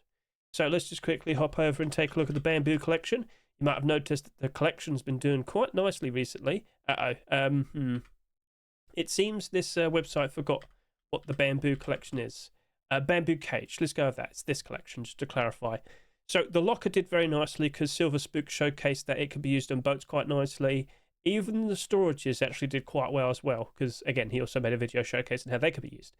So let's just quickly hop over and take a look at the bamboo collection. You might have noticed that the collection's been doing quite nicely recently. It seems this website forgot what the bamboo collection is. Bamboo Cage. Let's go with that. It's this collection, just to clarify. So the locker did very nicely because Silver Spook showcased that it could be used on boats quite nicely. Even the storages actually did quite well as well because, again, he also made a video showcasing how they could be used.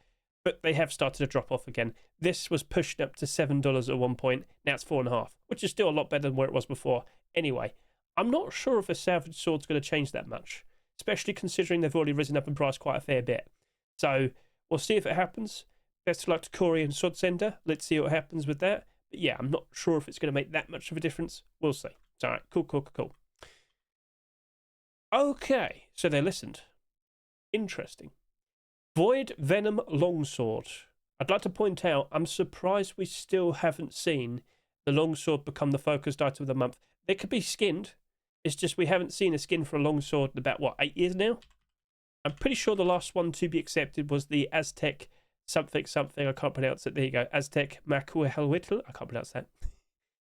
But they have started to drop off again. This was pushed up to $7 at one point. Now it's $4.50, which is still a lot better than where it was before. Anyway, I'm not sure if a salvage sword's going to change that much, especially considering they've already risen up in price quite a fair bit. So we'll see if it happens. Best of luck to Corey and Swordsender. Let's see what happens with that. But yeah, I'm not sure if it's going to make that much of a difference. We'll see. It's all right. Cool. Okay, so they listened. Interesting. Void Venom Longsword. I'd like to point out, I'm surprised we still haven't seen the Longsword become the focused item of the month. They could be skinned. It's just we haven't seen a skin for a Longsword in about, 8 years now? I'm pretty sure the last one to be accepted was the Aztec something, I can't pronounce it. There you go. Aztec Macuahuitl. I can't pronounce that.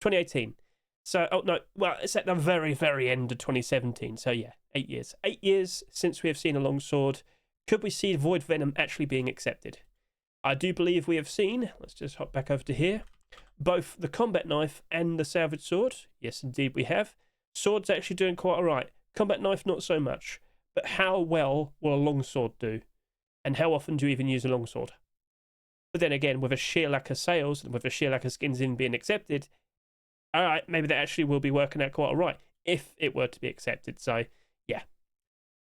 2018. So, it's at the very, very end of 2017. So yeah, 8 years. 8 years since we have seen a Longsword. Could we see Void Venom actually being accepted? I do believe we have seen, let's just hop back over to here, both the combat knife and the salvage sword. Yes, indeed we have. Sword's actually doing quite alright. Combat knife, not so much. But how well will a longsword do? And how often do you even use a longsword? But then again, with a sheer lack of sales and with a sheer lack of skins in being accepted, alright, maybe that actually will be working out quite alright if it were to be accepted. So, yeah.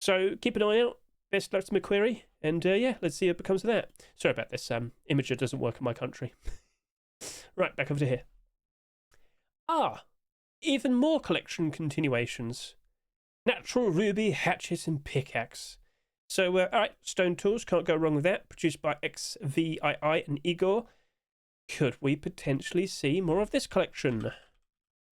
So, keep an eye out. Best luck to McQuarrie, and yeah, let's see what becomes of that. Sorry about this, imager doesn't work in my country. Right, back over to here. Even more collection continuations. Natural Ruby, Hatchet and Pickaxe. So, alright, stone tools, can't go wrong with that. Produced by XVII and Igor. Could we potentially see more of this collection?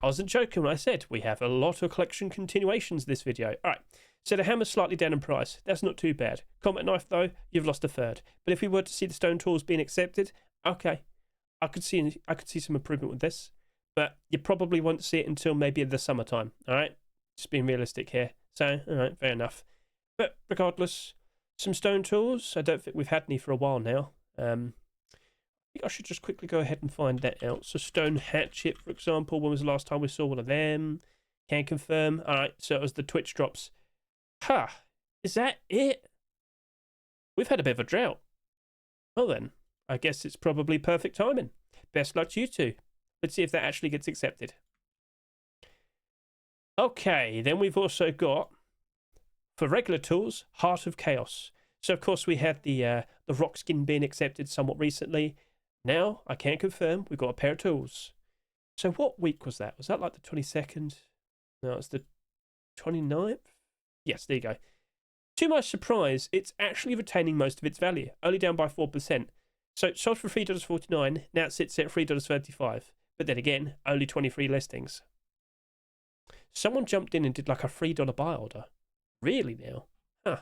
I wasn't joking when I said we have a lot of collection continuations this video. Alright. So the hammer's slightly down in price. That's not too bad. Combat knife, though, you've lost a third. But if we were to see the stone tools being accepted, okay, I could see some improvement with this. But you probably won't see it until maybe in the summertime. All right, just being realistic here. So, all right, fair enough. But regardless, some stone tools. I don't think we've had any for a while now. I think I should just quickly go ahead and find that out. So stone hatchet, for example. When was the last time we saw one of them? Can confirm. All right, so it was the Twitch drops. Is that it? We've had a bit of a drought. Well then, I guess it's probably perfect timing. Best luck to you two. Let's see if that actually gets accepted. Okay, then we've also got, for regular tools, Heart of Chaos. So, of course, we had the rock skin being accepted somewhat recently. Now, I can confirm, we've got a pair of tools. So, what week was that? Was that like the 22nd? No, it's the 29th? Yes, there you go. To my surprise, it's actually retaining most of its value, only down by 4%. So, it sold for $3.49, now it sits at $3.35. But then again, only 23 listings. Someone jumped in and did like a $3 buy order. Really now? Huh.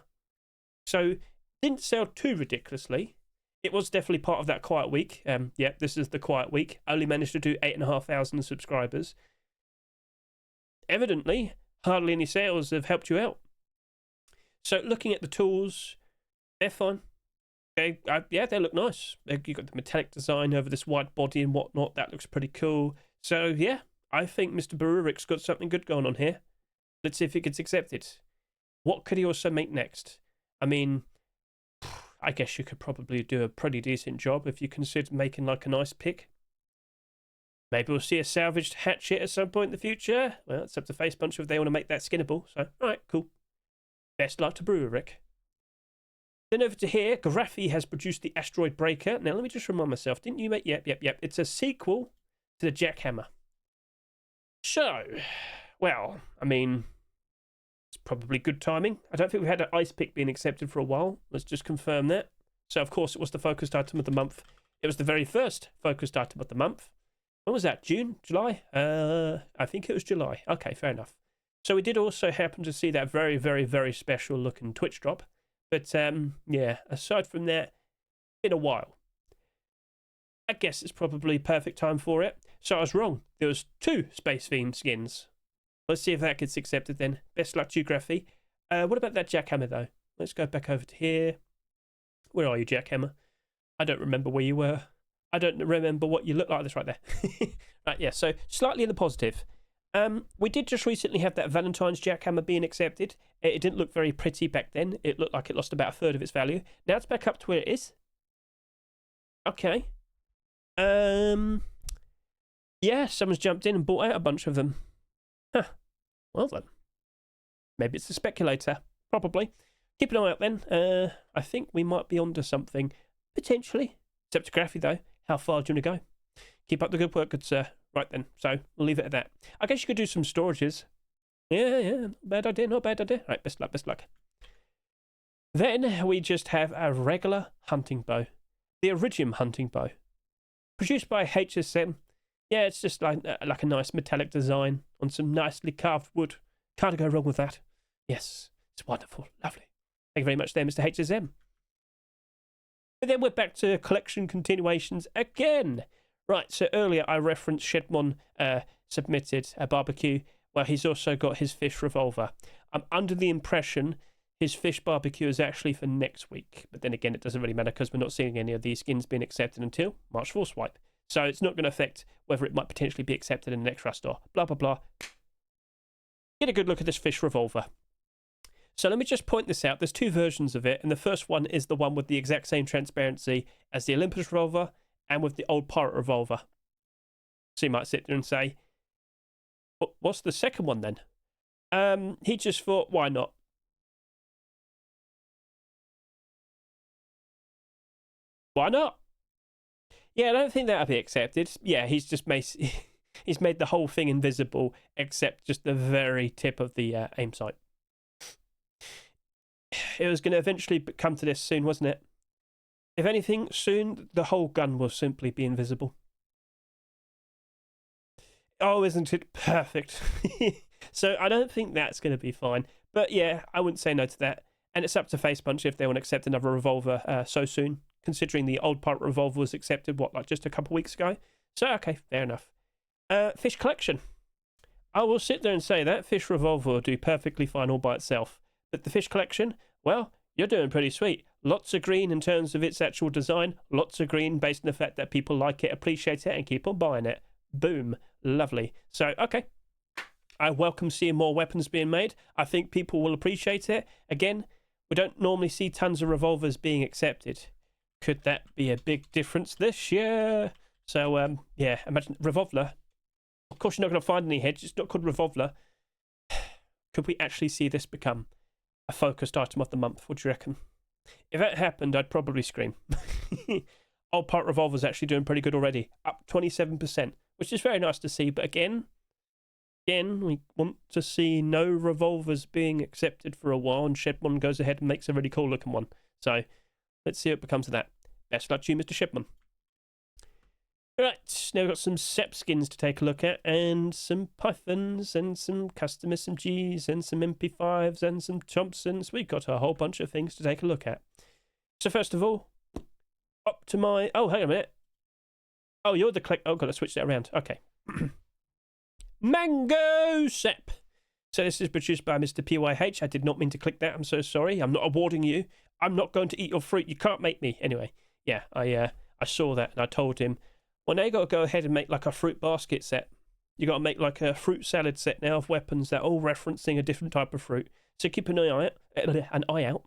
So, didn't sell too ridiculously. It was definitely part of that quiet week. Yeah, this is the quiet week. Only managed to do 8,500 subscribers. Evidently, hardly any sales have helped you out. So, looking at the tools, they're fine. Yeah, they look nice. You've got the metallic design over this white body and whatnot. That looks pretty cool. So, yeah, I think Mr. Barurik's got something good going on here. Let's see if it gets accepted. What could he also make next? I mean, I guess you could probably do a pretty decent job if you consider making like an Icepick. Maybe we'll see a salvaged hatchet at some point in the future. Well, it's up to Facepunch if they want to make that skinnable. So, alright, cool. Best luck to Brewerik. Then over to here, Graphy has produced the Asteroid Breaker. Now, let me just remind myself, didn't you make... Yep. It's a sequel to the Jackhammer. So, well, I mean, it's probably good timing. I don't think we've had an Icepick being accepted for a while. Let's just confirm that. So, of course, it was the focused item of the month. It was the very first focused item of the month. When was that? June? July? I think it was July. Okay, fair enough. So we did also happen to see that very, very, very special looking Twitch drop. But, yeah, aside from that, been a while. I guess it's probably perfect time for it. So I was wrong. There was 2 space-themed skins. Let's see if that gets accepted then. Best luck to you, Graphy. What about that Jackhammer, though? Let's go back over to here. Where are you, Jackhammer? I don't remember where you were. I don't remember what you look like. That's right there. Right, yeah, so slightly in the positive. We did just recently have that Valentine's Jackhammer being accepted. It didn't look very pretty back then. It looked like it lost about a third of its value. Now it's back up to where it is. Okay. Yeah, someone's jumped in and bought out a bunch of them. Huh. Well then. Maybe it's a speculator. Probably. Keep an eye out then. I think we might be onto something. Potentially. It's up to Graphy though. How far do you want to go? Keep up the good work, good sir. Right then, so we'll leave it at that. I guess you could do some storages. Yeah, not bad idea, not bad idea. Right, best luck, best luck. Then we just have a regular hunting bow. The Iridium hunting bow. Produced by HSM. Yeah, it's just like a nice metallic design on some nicely carved wood. Can't go wrong with that. Yes, it's wonderful, lovely. Thank you very much there, Mr. HSM. But then we're back to collection continuations again. Right, so earlier I referenced Shedmon submitted a barbecue. Well, he's also got his fish revolver. I'm under the impression his fish barbecue is actually for next week. But then again, it doesn't really matter because we're not seeing any of these skins being accepted until March 4th swipe. So it's not going to affect whether it might potentially be accepted in the next Rust store. Blah, blah, blah. Get a good look at this fish revolver. So let me just point this out. There's 2 versions of it. And the first one is the one with the exact same transparency as the Olympus revolver and with the old Pirate revolver. So you might sit there and say, what's the second one then? He just thought, why not? Why not? Yeah, I don't think that'll be accepted. Yeah, he's just he's made the whole thing invisible except just the very tip of the aim sight. It was going to eventually come to this soon, wasn't it? If anything, soon the whole gun will simply be invisible. Oh, isn't it perfect? So I don't think that's going to be fine. But yeah, I wouldn't say no to that. And it's up to Facepunch if they want to accept another revolver so soon, considering the old Pirate revolver was accepted, what, like just a couple weeks ago? So, okay, fair enough. Fish collection. I will sit there and say that fish revolver will do perfectly fine all by itself. But the fish collection, well, you're doing pretty sweet. Lots of green in terms of its actual design. Lots of green based on the fact that people like it, appreciate it, and keep on buying it. Boom. Lovely. So, okay. I welcome seeing more weapons being made. I think people will appreciate it. Again, we don't normally see tons of revolvers being accepted. Could that be a big difference this year? So, yeah, imagine Revolver. Of course, you're not going to find any Hedge. It's not called Revolver. could we actually see this become a focused item of the month? What do you reckon? If that happened, I'd probably scream. Old Pirate Revolver's actually doing pretty good already, up 27%, which is very nice to see. But again, we want to see no revolvers being accepted for a while, and Shedmon goes ahead and makes a really cool looking one. So let's see what becomes of that. Best luck to you, Mr. Shedmon. Right, now we've got some SEP skins to take a look at, and some Pythons, and some custom SMGs, and some MP5s, and some Thompsons. We've got a whole bunch of things to take a look at. So first of all, up to my... Oh, hang on a minute. Oh, you're the click... Oh, got to switch that around. Okay. Mango SEP. So this is produced by Mr. PYH. I did not mean to click that. I'm so sorry. I'm not awarding you. I'm not going to eat your fruit. You can't make me. Anyway, yeah, I saw that and I told him, well, now you got to go ahead and make like a fruit basket set. You got to make like a fruit salad set now of weapons that are all referencing a different type of fruit. So keep an eye out.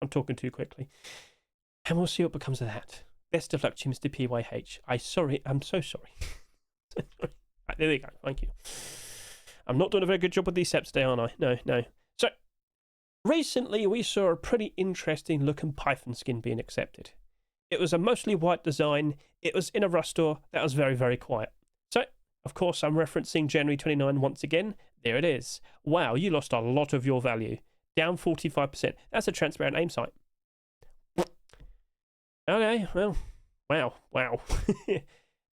I'm talking too quickly. And we'll see what becomes of that. Best of luck to you, Mr. PYH. I'm so sorry. Right, there we go. Thank you. I'm not doing a very good job with these SEPs today, aren't I? No. So, recently we saw a pretty interesting looking Python skin being accepted. It was a mostly white design. It was in a rush store that was very, very quiet. So, of course, I'm referencing January 29 once again. There it is. Wow, you lost a lot of your value. Down 45%. That's a transparent aim sight. Okay, well, wow. It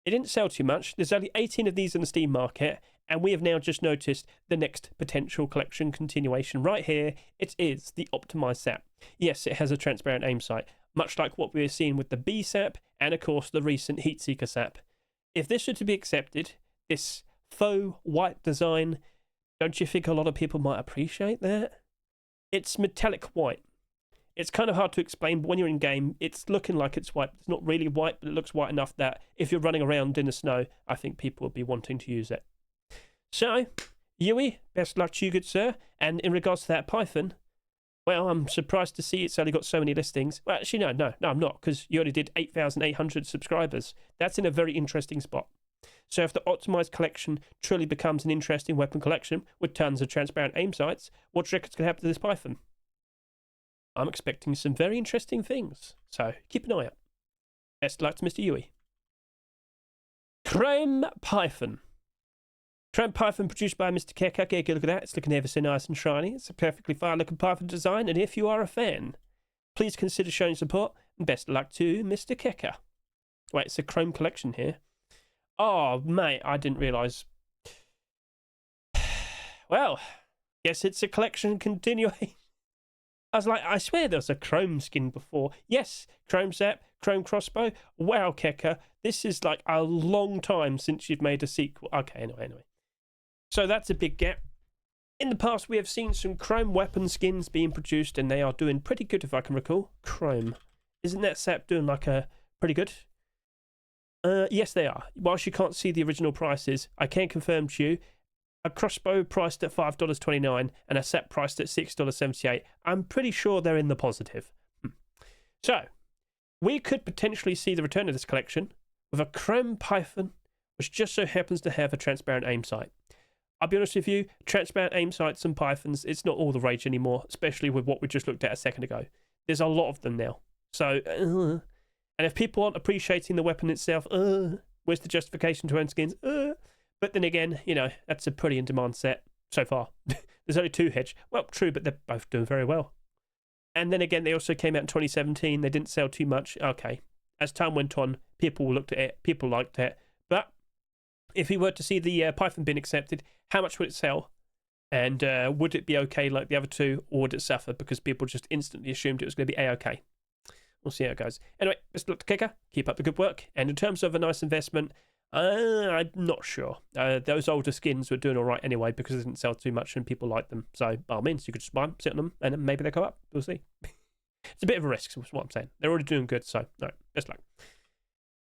didn't sell too much. There's only 18 of these in the Steam market, and we have now just noticed the next potential collection continuation right here. It is the optimized SAP. Yes, it has a transparent aim sight, much like what we were seeing with the B SAP and, of course, the recent Heatseeker SAP. If this were to be accepted, this faux white design, don't you think a lot of people might appreciate that? It's metallic white. It's kind of hard to explain, but when you're in game, it's looking like it's white. It's not really white, but it looks white enough that if you're running around in the snow, I think people would be wanting to use it. So, Yui, best luck to you, good sir. And in regards to that Python, well, I'm surprised to see it's only got so many listings. Well, actually, no, I'm not, because you only did 8,800 subscribers. That's in a very interesting spot. So if the optimized collection truly becomes an interesting weapon collection with tons of transparent aim sights, what do you reckon's going to happen to this Python? I'm expecting some very interesting things, so keep an eye out. Best of luck to Mr. Yui. Chrome Python. Chrome Python produced by Mr. Keka. Get a look at that. It's looking ever so nice and shiny. It's a perfectly fine looking Python design, and if you are a fan, please consider showing support, and best of luck to Mr. Keka. Wait, it's a Chrome collection here. Oh, mate, I didn't realise. Well, guess it's a collection continuation. I was like, I swear there was a Chrome skin before. Yes, Chrome Zap, Chrome Crossbow. Wow, Keka, this is like a long time since you've made a sequel. Okay, anyway. So that's a big gap. In the past, we have seen some Chrome weapon skins being produced, and they are doing pretty good, if I can recall. Chrome. Isn't that SAP doing like a pretty good? Yes, they are. Whilst you can't see the original prices, I can confirm to you, a crossbow priced at $5.29 and a SAP priced at $6.78. I'm pretty sure they're in the positive. So, we could potentially see the return of this collection with a Chrome Python, which just so happens to have a transparent aim sight. I'll be honest with you, transparent aim sights and Pythons, it's not all the rage anymore, especially with what we just looked at a second ago. There's a lot of them now. So, and if people aren't appreciating the weapon itself, where's the justification to own skins? But then again, you know, that's a pretty in-demand set so far. There's only 2 Hedge. Well, true, but they're both doing very well. And then again, they also came out in 2017. They didn't sell too much. Okay. As time went on, people looked at it. People liked it. But if we were to see the Python being accepted, how much would it sell? And would it be okay like the other two, or would it suffer because people just instantly assumed it was going to be A-okay? We'll see how it goes. Anyway, best of luck to Kicker. Keep up the good work. And in terms of a nice investment, I'm not sure. Those older skins were doing all right anyway because they didn't sell too much and people liked them. So, by all means, you could just buy them, sit on them, and then maybe they go up. We'll see. It's a bit of a risk, is what I'm saying. They're already doing good, so, no, best luck.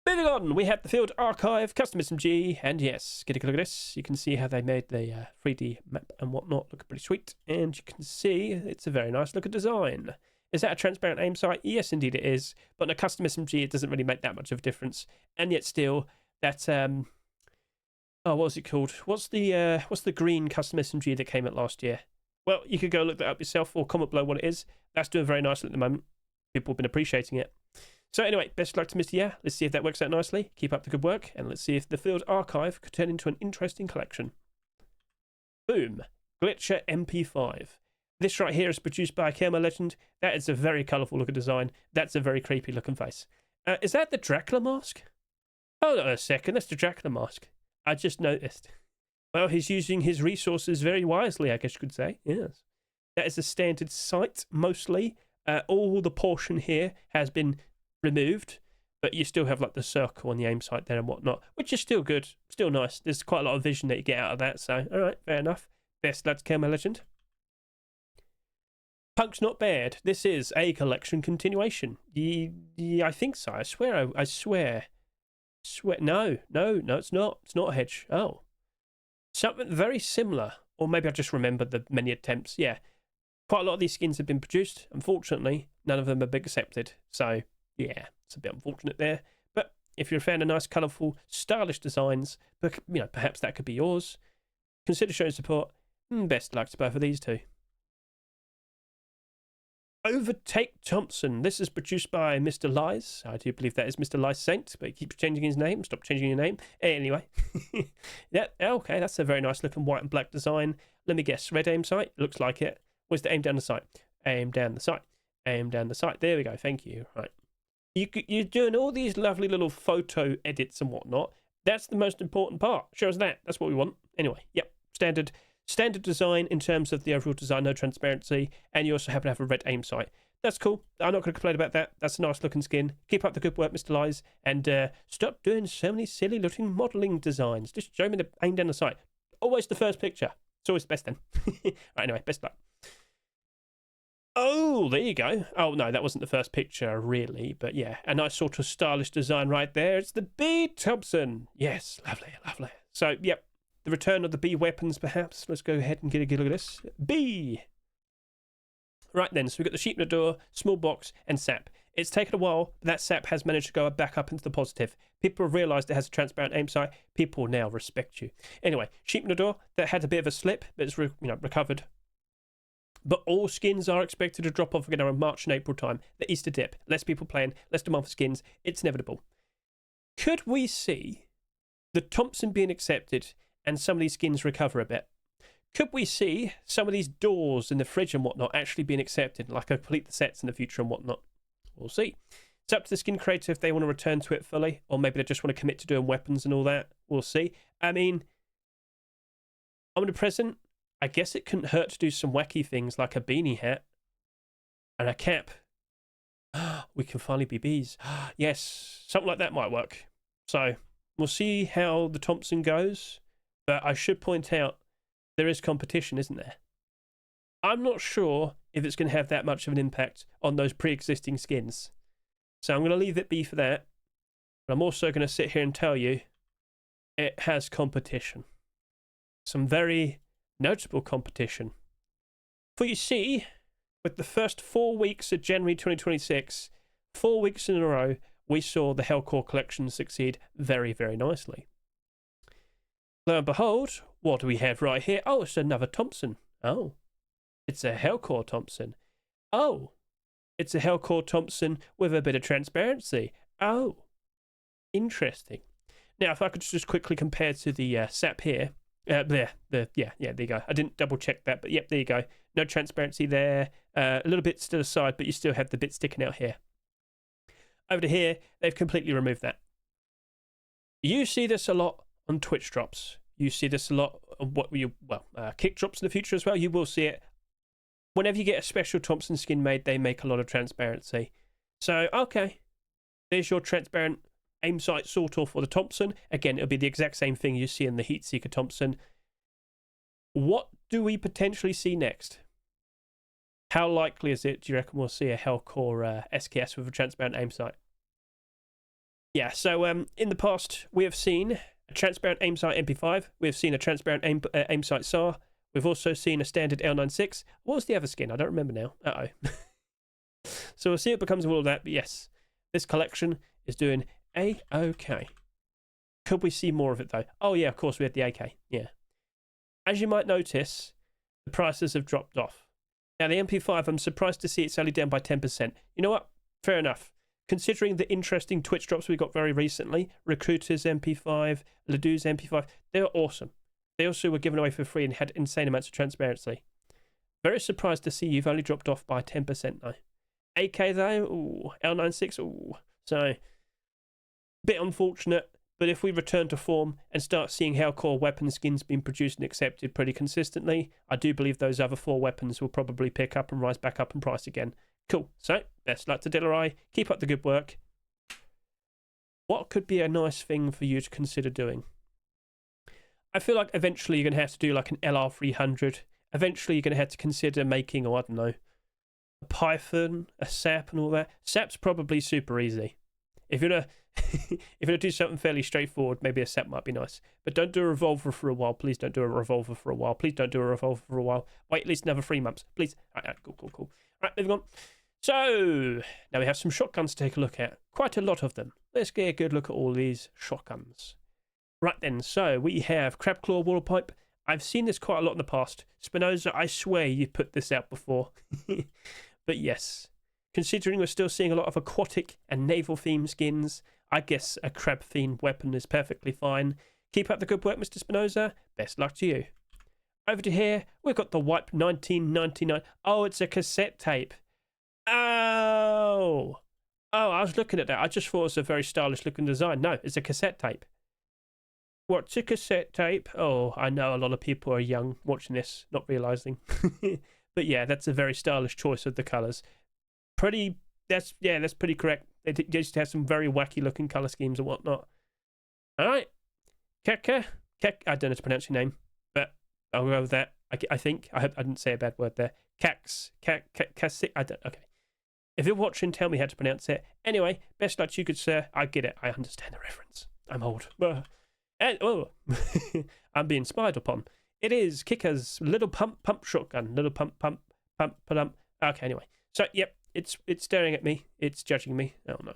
Moving on, we have the Field Archive, Custom SMG, and yes, get a look at this. You can see how they made the 3D map and whatnot look pretty sweet. And you can see it's a very nice looking design. Is that a transparent aim sight? Yes, indeed it is. But in a custom SMG, it doesn't really make that much of a difference. And yet still, that Oh, what was it called? What's the green custom SMG that came out last year? Well, you could go look that up yourself or comment below what it is. That's doing very nicely at the moment. People have been appreciating it. So anyway, best of luck to Mr. Yeah. Let's see if that works out nicely. Keep up the good work, and let's see if the field archive could turn into an interesting collection. Boom. Glitcher MP5. This right here is produced by Camo Legend. That is a very colourful looking design. That's a very creepy looking face. Is that the Dracula mask? Hold on a second, that's the Dracula mask. I just noticed. Well, he's using his resources very wisely, I guess you could say. Yes. That is a standard sight, mostly. All the portion here has been removed, but you still have like the circle on the aim sight there and whatnot, which is still good, still nice. There's quite a lot of vision that you get out of that, so alright, fair enough. Best lads, Camo Legend. Punk's not bad. This is a collection continuation. I think so. I swear. I swear. No, it's not. It's not a Hedge. Oh. Something very similar. Or maybe I just remembered the many attempts. Yeah. Quite a lot of these skins have been produced. Unfortunately, none of them have been accepted. So, yeah, it's a bit unfortunate there. But if you're a fan of nice, colourful, stylish designs, perhaps that could be yours. Consider showing support. Best luck to both of these two. Overtake Thompson. This is produced by Mr. Lies. I do believe that is Mr. Lies Saint, but he keeps changing his name. Stop changing your name. Anyway. Yeah, okay, that's a very nice looking white and black design. Let me guess. Red aim sight? Looks like it. Where's the aim down the sight? Aim down the sight. Aim down the sight. There we go. Thank you. Right. You're doing all these lovely little photo edits and whatnot. That's the most important part. Show us that. That's what we want. Anyway, yep. Standard design in terms of the overall design, no transparency, and you also happen to have a red aim sight. That's cool. I'm not going to complain about that. That's a nice looking skin. Keep up the good work, Mr. Lies, and stop doing so many silly looking modelling designs. Just show me the aim down the sight. Always the first picture. It's always the best then. Right, anyway, best luck. Oh, there you go. Oh, no, that wasn't the first picture, really, but yeah, a nice sort of stylish design right there. It's the B Thompson. Yes, lovely, lovely. So, yep. The return of the B weapons, perhaps. Let's go ahead and get a good look at this. B! Right then, so we've got the Sheep in the Door, Small Box, and SAP. It's taken a while, but that SAP has managed to go back up into the positive. People have realised it has a transparent aim sight. People now respect you. Anyway, Sheep in the Door, that had a bit of a slip, but it's recovered. But all skins are expected to drop off again around March and April time. The Easter dip. Less people playing, less demand for skins. It's inevitable. Could we see the Thompson being accepted and some of these skins recover a bit? Could we see some of these doors in the fridge and whatnot actually being accepted, like a complete the sets in the future and whatnot? We'll see. It's up to the skin creator if they want to return to it fully, or maybe they just want to commit to doing weapons and all that. We'll see. I mean, omnipresent, I guess it couldn't hurt to do some wacky things like a beanie hat and a cap. We can finally be bees. Yes, something like that might work. So we'll see how the Thompson goes. But I should point out, there is competition, isn't there? I'm not sure if it's going to have that much of an impact on those pre-existing skins. So I'm going to leave it be for that. But I'm also going to sit here and tell you it has competition. Some very notable competition. For you see, with the first 4 weeks of January 2026, 4 weeks in a row, we saw the HellCore collection succeed very, very nicely. Lo and behold, what do we have right here? Oh, it's another Thompson. Oh, it's a HellCore Thompson. Oh, it's a HellCore Thompson with a bit of transparency. Oh, interesting. Now, if I could just quickly compare to the SAP here. There you go. I didn't double check that, but yep, there you go. No transparency there. A little bit to the side, but you still have the bit sticking out here. Over to here, they've completely removed that. You see this a lot on Twitch drops. You see this a lot on kick drops in the future as well. You will see it. Whenever you get a special Thompson skin made, they make a lot of transparency. So, okay. There's your transparent aim sight sort of for the Thompson. Again, it'll be the exact same thing you see in the Heatseeker Thompson. What do we potentially see next? How likely is it, do you reckon we'll see a HellCore SKS with a transparent aim sight? Yeah, so in the past, we have seen a transparent aim sight MP5. We have seen a transparent aim sight SAR. We've also seen a standard L96. What was the other skin? I don't remember now. Uh-oh. So we'll see what becomes of all of that. But yes, this collection is doing A-okay. Could we see more of it, though? Oh, yeah, of course, we had the AK. Yeah. As you might notice, the prices have dropped off. Now, the MP5, I'm surprised to see it's only down by 10%. You know what? Fair enough. Considering the interesting Twitch drops we got very recently, Recruiter's MP5, Ledoux's MP5, they were awesome. They also were given away for free and had insane amounts of transparency. Very surprised to see you've only dropped off by 10% now. AK though, ooh, L96, ooh. So, bit unfortunate, but if we return to form and start seeing HellCore weapon skins being produced and accepted pretty consistently, I do believe those other 4 weapons will probably pick up and rise back up in price again. Cool. So, best luck to Dillerai. Keep up the good work. What could be a nice thing for you to consider doing? I feel like eventually you're going to have to do like an LR300. Eventually you're going to have to consider making, I don't know, a Python, a SAP and all that. SAP's probably super easy. If you're going to do something fairly straightforward, maybe a SAP might be nice. But don't do a Revolver for a while. Please don't do a Revolver for a while. Please don't do a Revolver for a while. Wait at least another 3 months. Please. Alright, cool. Alright, moving on. So, now we have some shotguns to take a look at. Quite a lot of them. Let's get a good look at all these shotguns. Right then, so we have Crab Claw Wall Pipe. I've seen this quite a lot in the past. Spinoza, I swear you put this out before. But yes, considering we're still seeing a lot of aquatic and naval themed skins, I guess a crab themed weapon is perfectly fine. Keep up the good work, Mr. Spinoza. Best luck to you. Over to here, we've got the Wipe 1999. Oh, it's a cassette tape. Oh, I was looking at that. I just thought it was a very stylish looking design. No, it's a cassette tape. What's a cassette tape? Oh, I know a lot of people are young watching this, not realising. But yeah, that's a very stylish choice of the colours. That's pretty correct. They used to have some very wacky looking colour schemes and whatnot. Alright. Keka. I don't know how to pronounce your name, but I'll go with that. I think. I hope I didn't say a bad word there. Okay. If you're watching, tell me how to pronounce it. Anyway, best luck to you, good sir. I get it. I understand the reference. I'm old. And, I'm being spied upon. It is Kicker's little pump shotgun. Little pump. Okay, anyway. So, yep, it's staring at me. It's judging me. Oh, no.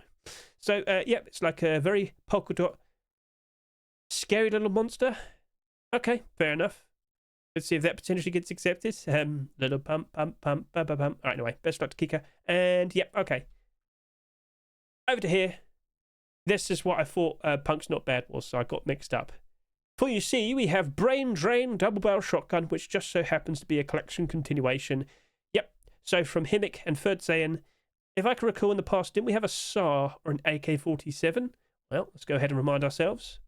So, yep, it's like a very polka dot, scary little monster. Okay, fair enough. Let's see if that potentially gets accepted. Little pump. All right, anyway, best luck to Kicker. And, yep, okay. Over to here. This is what I thought Punk's Not Bad was, so I got mixed up. For you see, we have Brain Drain Double Barrel Shotgun, which just so happens to be a collection continuation. Yep, so from Himmick and Third Saiyan. If I can recall in the past, didn't we have a SAR or an AK-47? Well, let's go ahead and remind ourselves.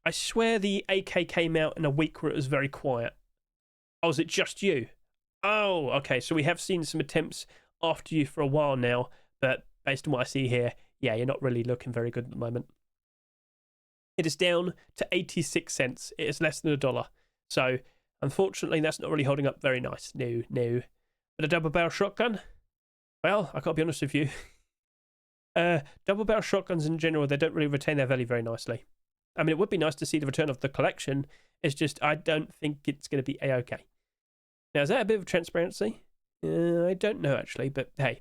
I swear the AK came out in a week where it was very quiet. Oh, is it just you? Oh, okay, so we have seen some attempts after you for a while now, but based on what I see here, yeah, you're not really looking very good at the moment. It is down to 86 cents. It is less than $1. So, unfortunately, that's not really holding up very nice. No. But a double barrel shotgun? Well, I can't be honest with you. Double barrel shotguns in general, they don't really retain their value very nicely. I mean, it would be nice to see the return of the collection. It's just, I don't think it's going to be A-okay. Now, is that a bit of transparency? I don't know, actually, but hey.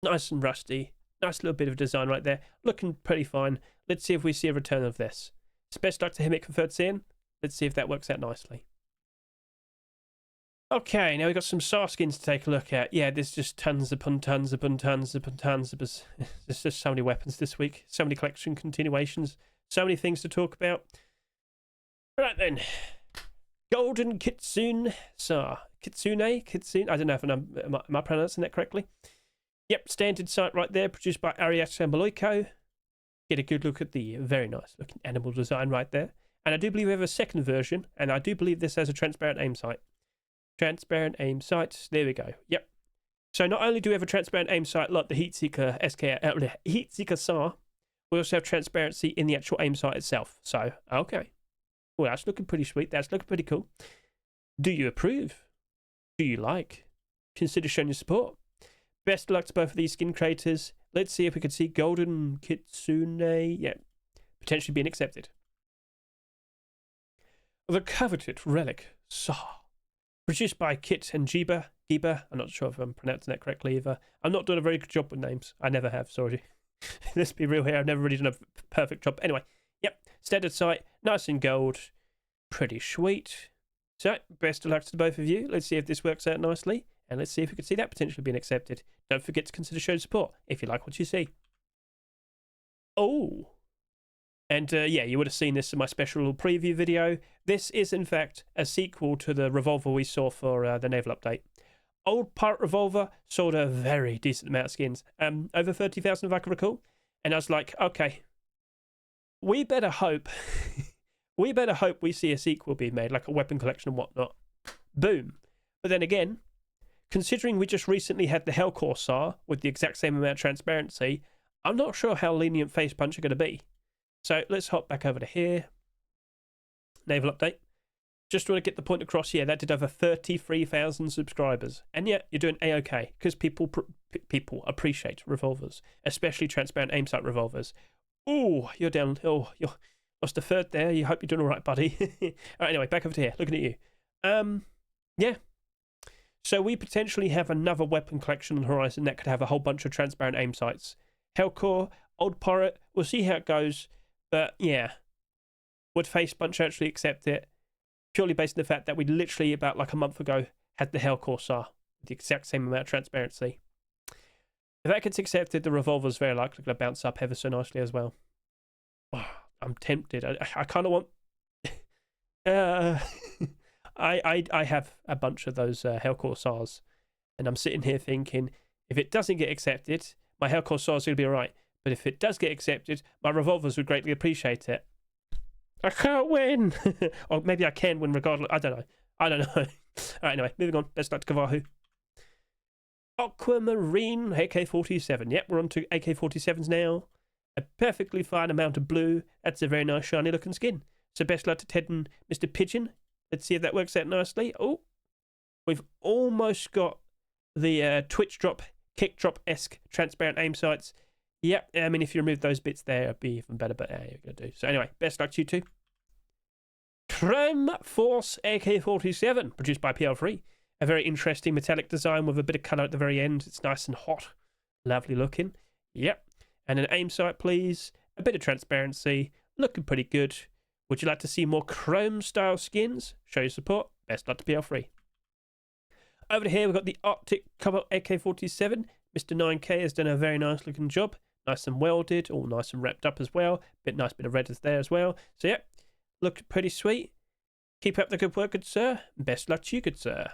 Nice and rusty. Nice little bit of design right there. Looking pretty fine. Let's see if we see a return of this. It's best luck to Himmick for Third Saiyan. Let's see if that works out nicely. Okay, now we've got some SAR skins to take a look at. Yeah, there's just tons upon tons. There's just so many weapons this week. So many collection continuations. So many things to talk about. Right then. Golden Kitsune SAR. Kitsune? I don't know if am I pronouncing that correctly? Yep, standard sight right there, produced by Arias Maloiko. Get a good look at the very nice looking animal design right there. And I do believe we have a second version, and I do believe this has a transparent aim sight. Transparent aim sight, there we go. Yep. So not only do we have a transparent aim sight like the Heatseeker SAR, we also have transparency in the actual aim sight itself. So, okay. Well, that's looking pretty sweet. That's looking pretty cool. Do you approve? Do you like? Consider showing your support. Best of luck to both of these skin creators. Let's see if we could see Golden Kitsune, yeah, potentially being accepted. The coveted relic SAR. Produced by Kit and Giba. I'm not sure if I'm pronouncing that correctly either. I'm not doing a very good job with names. I never have, sorry. Let's be real here. I've never really done a perfect job. Anyway, yep. Standard sight. Nice and gold. Pretty sweet. So, best of luck to both of you. Let's see if this works out nicely. And let's see if we can see that potentially being accepted. Don't forget to consider showing support if you like what you see. Oh. And yeah, you would have seen this in my special preview video. This is, in fact, a sequel to the Revolver we saw for the Naval update. Old Pirate Revolver sold a very decent amount of skins. Over 30,000 if I can recall. And I was like, okay, we better hope... we better hope we see a sequel being made, like a weapon collection and whatnot. Boom. But then again, considering we just recently had the HellCore SAR with the exact same amount of transparency, I'm not sure how lenient Face Punch are going to be. So let's hop back over to here. Naval update. Just want to get the point across. Yeah, that did over 33,000 subscribers. And yeah, you're doing A-OK because people appreciate revolvers, especially transparent aim sight revolvers. Oh, you're down. Oh, you're lost a third there. You hope you're doing all right, buddy. All right, anyway, back over to here. Looking at you. Yeah. So we potentially have another weapon collection on the horizon that could have a whole bunch of transparent aim sights. HellCore, Old Pirate. We'll see how it goes. But yeah, would Face Punch actually accept it? Purely based on the fact that we literally about like a month ago had the HellCore SAR with the exact same amount of transparency. If that gets accepted, the Revolver's very likely going to bounce up ever so nicely as well. Oh, I'm tempted. I kind of want... I have a bunch of those HellCore SARs, and I'm sitting here thinking, if it doesn't get accepted, my HellCore SAR's going to be alright. But if it does get accepted, my Revolvers would greatly appreciate it. I can't win! Or maybe I can win regardless. I don't know. Alright, anyway, moving on. Best luck to Kawaii. Aquamarine AK-47. Yep, we're on to AK-47s now. A perfectly fine amount of blue. That's a very nice shiny looking skin. So best luck to Ted and Mr. Pigeon. Let's see if that works out nicely. Oh, we've almost got the Twitch drop, kick drop-esque transparent aim sights. Yep, I mean, if you remove those bits there, it'd be even better, but yeah, you're going to do. So anyway, best luck to you two. Crime Force AK-47, produced by PL3. A very interesting metallic design with a bit of colour at the very end. It's nice and hot. Lovely looking. Yep. And an aim sight, please. A bit of transparency. Looking pretty good. Would you like to see more chrome-style skins? Show your support. Best luck to PL3. Over to here, we've got the Arctic Camo AK-47. Mr. 9K has done a very nice looking job. Nice and welded, all nice and wrapped up as well. Nice bit of red there as well. So yeah, look pretty sweet. Keep up the good work, good sir. Best luck to you, good sir.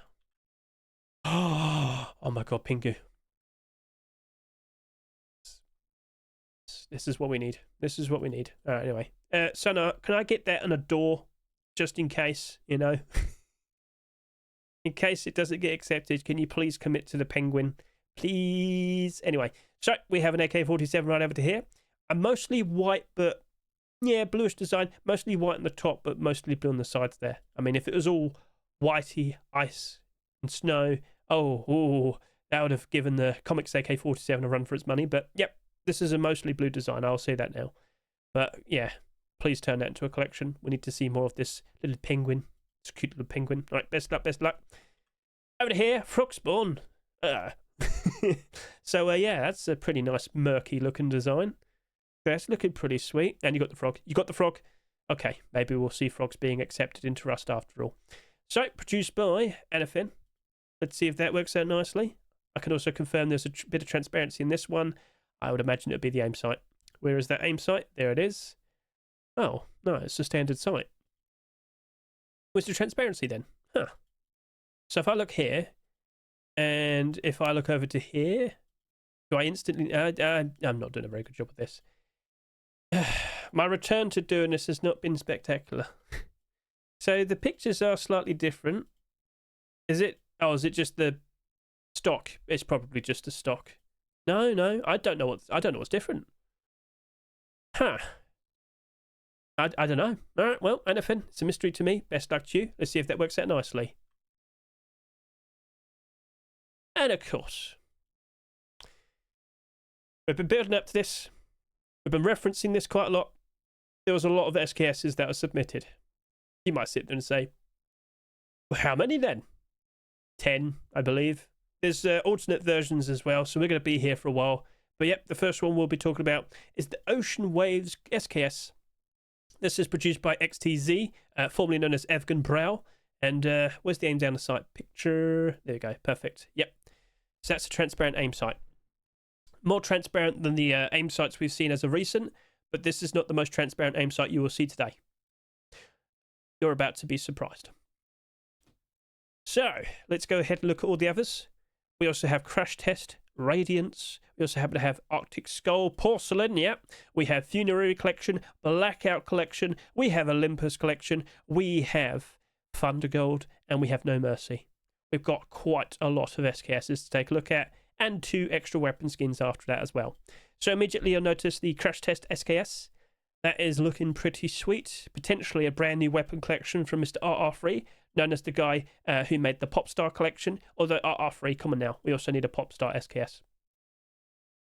Oh my god, Pingu. This is what we need. This is what we need. All right, anyway. Sonar, can I get that on a door? Just in case, you know. In case it doesn't get accepted, can you please commit to the penguin? Please. Anyway, so we have an AK-47 right over to here. A mostly white, but yeah, bluish design. Mostly white on the top, but mostly blue on the sides there. I mean, if it was all whitey, ice and snow, oh, that would have given the Comics AK-47 a run for its money. But yep, this is a mostly blue design. I'll say that now. But yeah, please turn that into a collection. We need to see more of this little penguin. It's a cute little penguin. All right, best luck, best luck. Over to here, Frog-Spawn. So yeah, that's a pretty nice murky looking design. That's looking pretty sweet. And you got the frog. You got the frog. Okay, maybe we'll see frogs being accepted into Rust after all. So produced by Anafin. Let's see if that works out nicely. I can also confirm there's a bit of transparency in this one. I would imagine it would be the aim sight. Where is that aim sight? There it is. Oh no, it's a standard sight. Where's the transparency then? Huh. So if I look here. And if I look over to here, do I instantly... I'm not doing a very good job with this. My return to doing this has not been spectacular. So the pictures are slightly different. Is it... Oh, is it just the stock? It's probably just the stock. No, I don't know what's different. Huh. I don't know. All right, well, anything. It's a mystery to me. Best luck to you. Let's see if that works out nicely. And of course, we've been building up to this. We've been referencing this quite a lot. There was a lot of SKSs that were submitted. You might sit there and say, well, how many then? 10, I believe. There's alternate versions as well, so we're going to be here for a while. But yep, the first one we'll be talking about is the Ocean Waves SKS. This is produced by XTZ, formerly known as Evgen Brow. And where's the aim down the sight picture? There we go, perfect. Yep. So that's a transparent aim sight. More transparent than the aim sights we've seen as of recent, but this is not the most transparent aim sight you will see today. You're about to be surprised. So, let's go ahead and look at all the others. We also have Crash Test, Radiance. We also happen to have Arctic Skull, Porcelain, yep. We have Funerary Collection, Blackout Collection. We have Olympus Collection. We have Thunder Gold, and we have No Mercy. We've got quite a lot of SKSs to take a look at, and 2 extra weapon skins after that as well. So immediately you'll notice the Crash Test SKS. That is looking pretty sweet. Potentially a brand new weapon collection from Mr. RR3, known as the guy who made the Popstar collection. Although RR3, come on now, we also need a Popstar SKS.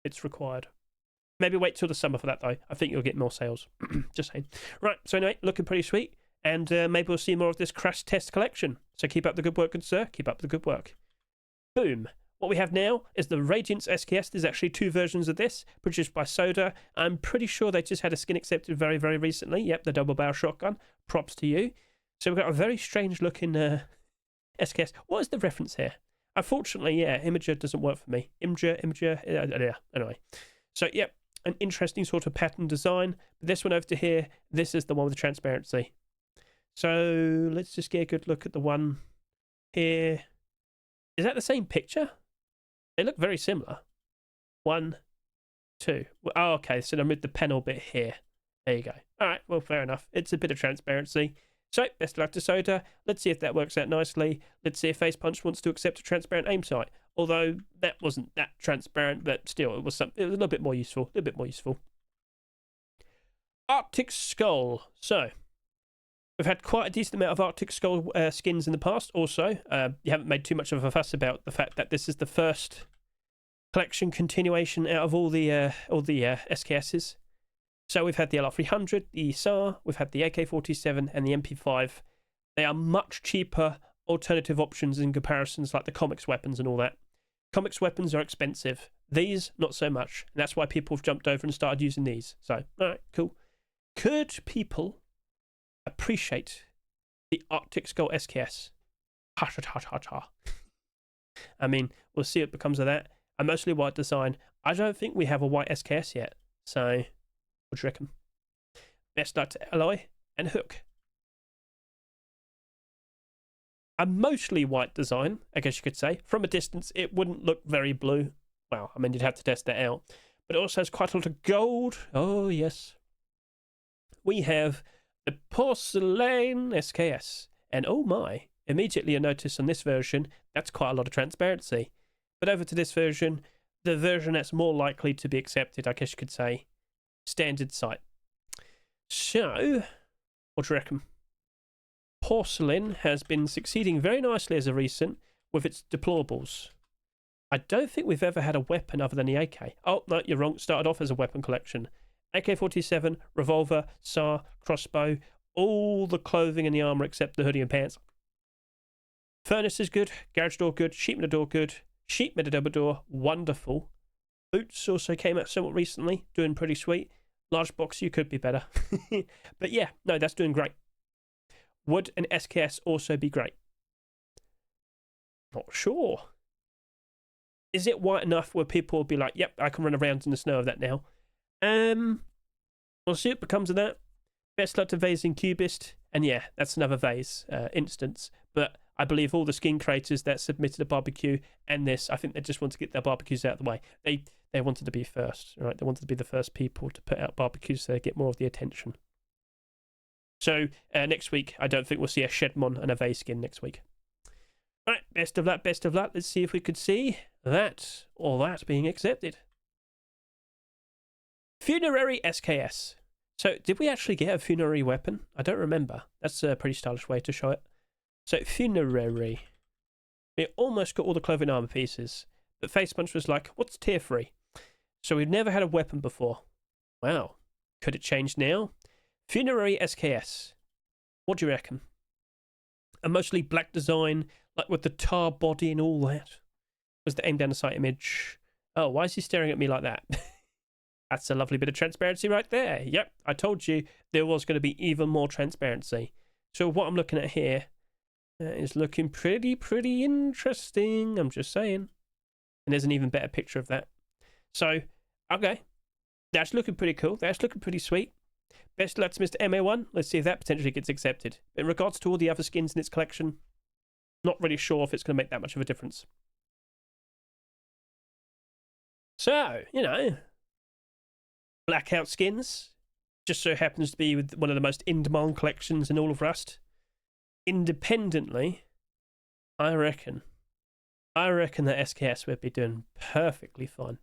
It's required. Maybe wait till the summer for that though. I think you'll get more sales. Just saying. Right, so anyway, looking pretty sweet. And maybe we'll see more of this Crash Test collection. So keep up the good work, good sir. Keep up the good work. Boom. What we have now is the Radiance SKS. There's actually 2 versions of this, produced by Soda. I'm pretty sure they just had a skin accepted very, very recently. Yep, the double barrel shotgun. Props to you. So we've got a very strange looking SKS. What is the reference here? Unfortunately, yeah, Imager doesn't work for me. Imager, yeah, anyway. So, yep, an interesting sort of pattern design. But this one over to here, this is the one with the transparency. So let's just get a good look at the one here. Is that the same picture? They look very similar. 1, 2. Oh, okay, so I moved the panel bit here. There you go. All right, well, fair enough. It's a bit of transparency. So, best of luck to Soda. Let's see if that works out nicely. Let's see if Face Punch wants to accept a transparent aim sight. Although, that wasn't that transparent, but still, it was a little bit more useful. Arctic Skull. So, we've had quite a decent amount of Arctic Skull skins in the past. Also, you haven't made too much of a fuss about the fact that this is the first collection continuation out of all the SKSs. So we've had the LR300, the SAR, we've had the AK-47 and the MP5. They are much cheaper alternative options in comparisons like the comics weapons and all that. Comics weapons are expensive. These, not so much. And that's why people have jumped over and started using these. So, all right, cool. Could people appreciate the Arctic Skull SKS? Ha. I mean, we'll see what becomes of that. A mostly white design. I don't think we have a white SKS yet. So, what do you reckon? Best luck to Alloy and Hook. A mostly white design, I guess you could say. From a distance, it wouldn't look very blue. Well, I mean, you'd have to test that out. But it also has quite a lot of gold. Oh, yes. We have the Porcelain SKS. And oh my, immediately you notice on this version, that's quite a lot of transparency. But over to this version, the version that's more likely to be accepted, I guess you could say, standard sight. So, what do you reckon? Porcelain has been succeeding very nicely as of recent with its deployables. I don't think we've ever had a weapon other than the AK. Oh, no, you're wrong. Started off as a weapon collection. AK-47, Revolver, SAR, crossbow, all the clothing and the armour except the hoodie and pants. Furnace is good, garage door good, sheet metal door good, sheet metal double door, wonderful. Boots also came out somewhat recently, doing pretty sweet. Large box, you could be better. But yeah, no, that's doing great. Would an SKS also be great? Not sure. Is it white enough where people will be like, yep, I can run around in the snow of that now? We'll see what becomes of that. Best luck to Vase and Cubist. And yeah, that's another Vase instance. But I believe all the skin creators that submitted a barbecue and this, I think they just want to get their barbecues out of the way. They wanted to be first, right? They wanted to be the first people to put out barbecues so they get more of the attention. So next week, I don't think we'll see a Shedmon and a Vase skin next week. All right, best of luck, best of luck. Let's see if we could see that or that being accepted. Funerary SKS. So, did we actually get a funerary weapon? I don't remember. That's a pretty stylish way to show it. So, funerary. We almost got all the clothing armor pieces. But Face Punch was like, what's tier 3? So, we've never had a weapon before. Wow. Could it change now? Funerary SKS. What do you reckon? A mostly black design, like with the tar body and all that. Was the aim down the sight image. Oh, why is he staring at me like that? That's a lovely bit of transparency right there. Yep, I told you there was going to be even more transparency. So what I'm looking at here is looking pretty interesting. I'm just saying. And there's an even better picture of that. So, okay. That's looking pretty cool. That's looking pretty sweet. Best luck to Mr. MA1. Let's see if that potentially gets accepted. In regards to all the other skins in its collection, not really sure if it's going to make that much of a difference. So, you know, Blackout skins just so happens to be with one of the most in-demand collections in all of Rust. Independently, I reckon that SKS would be doing perfectly fine.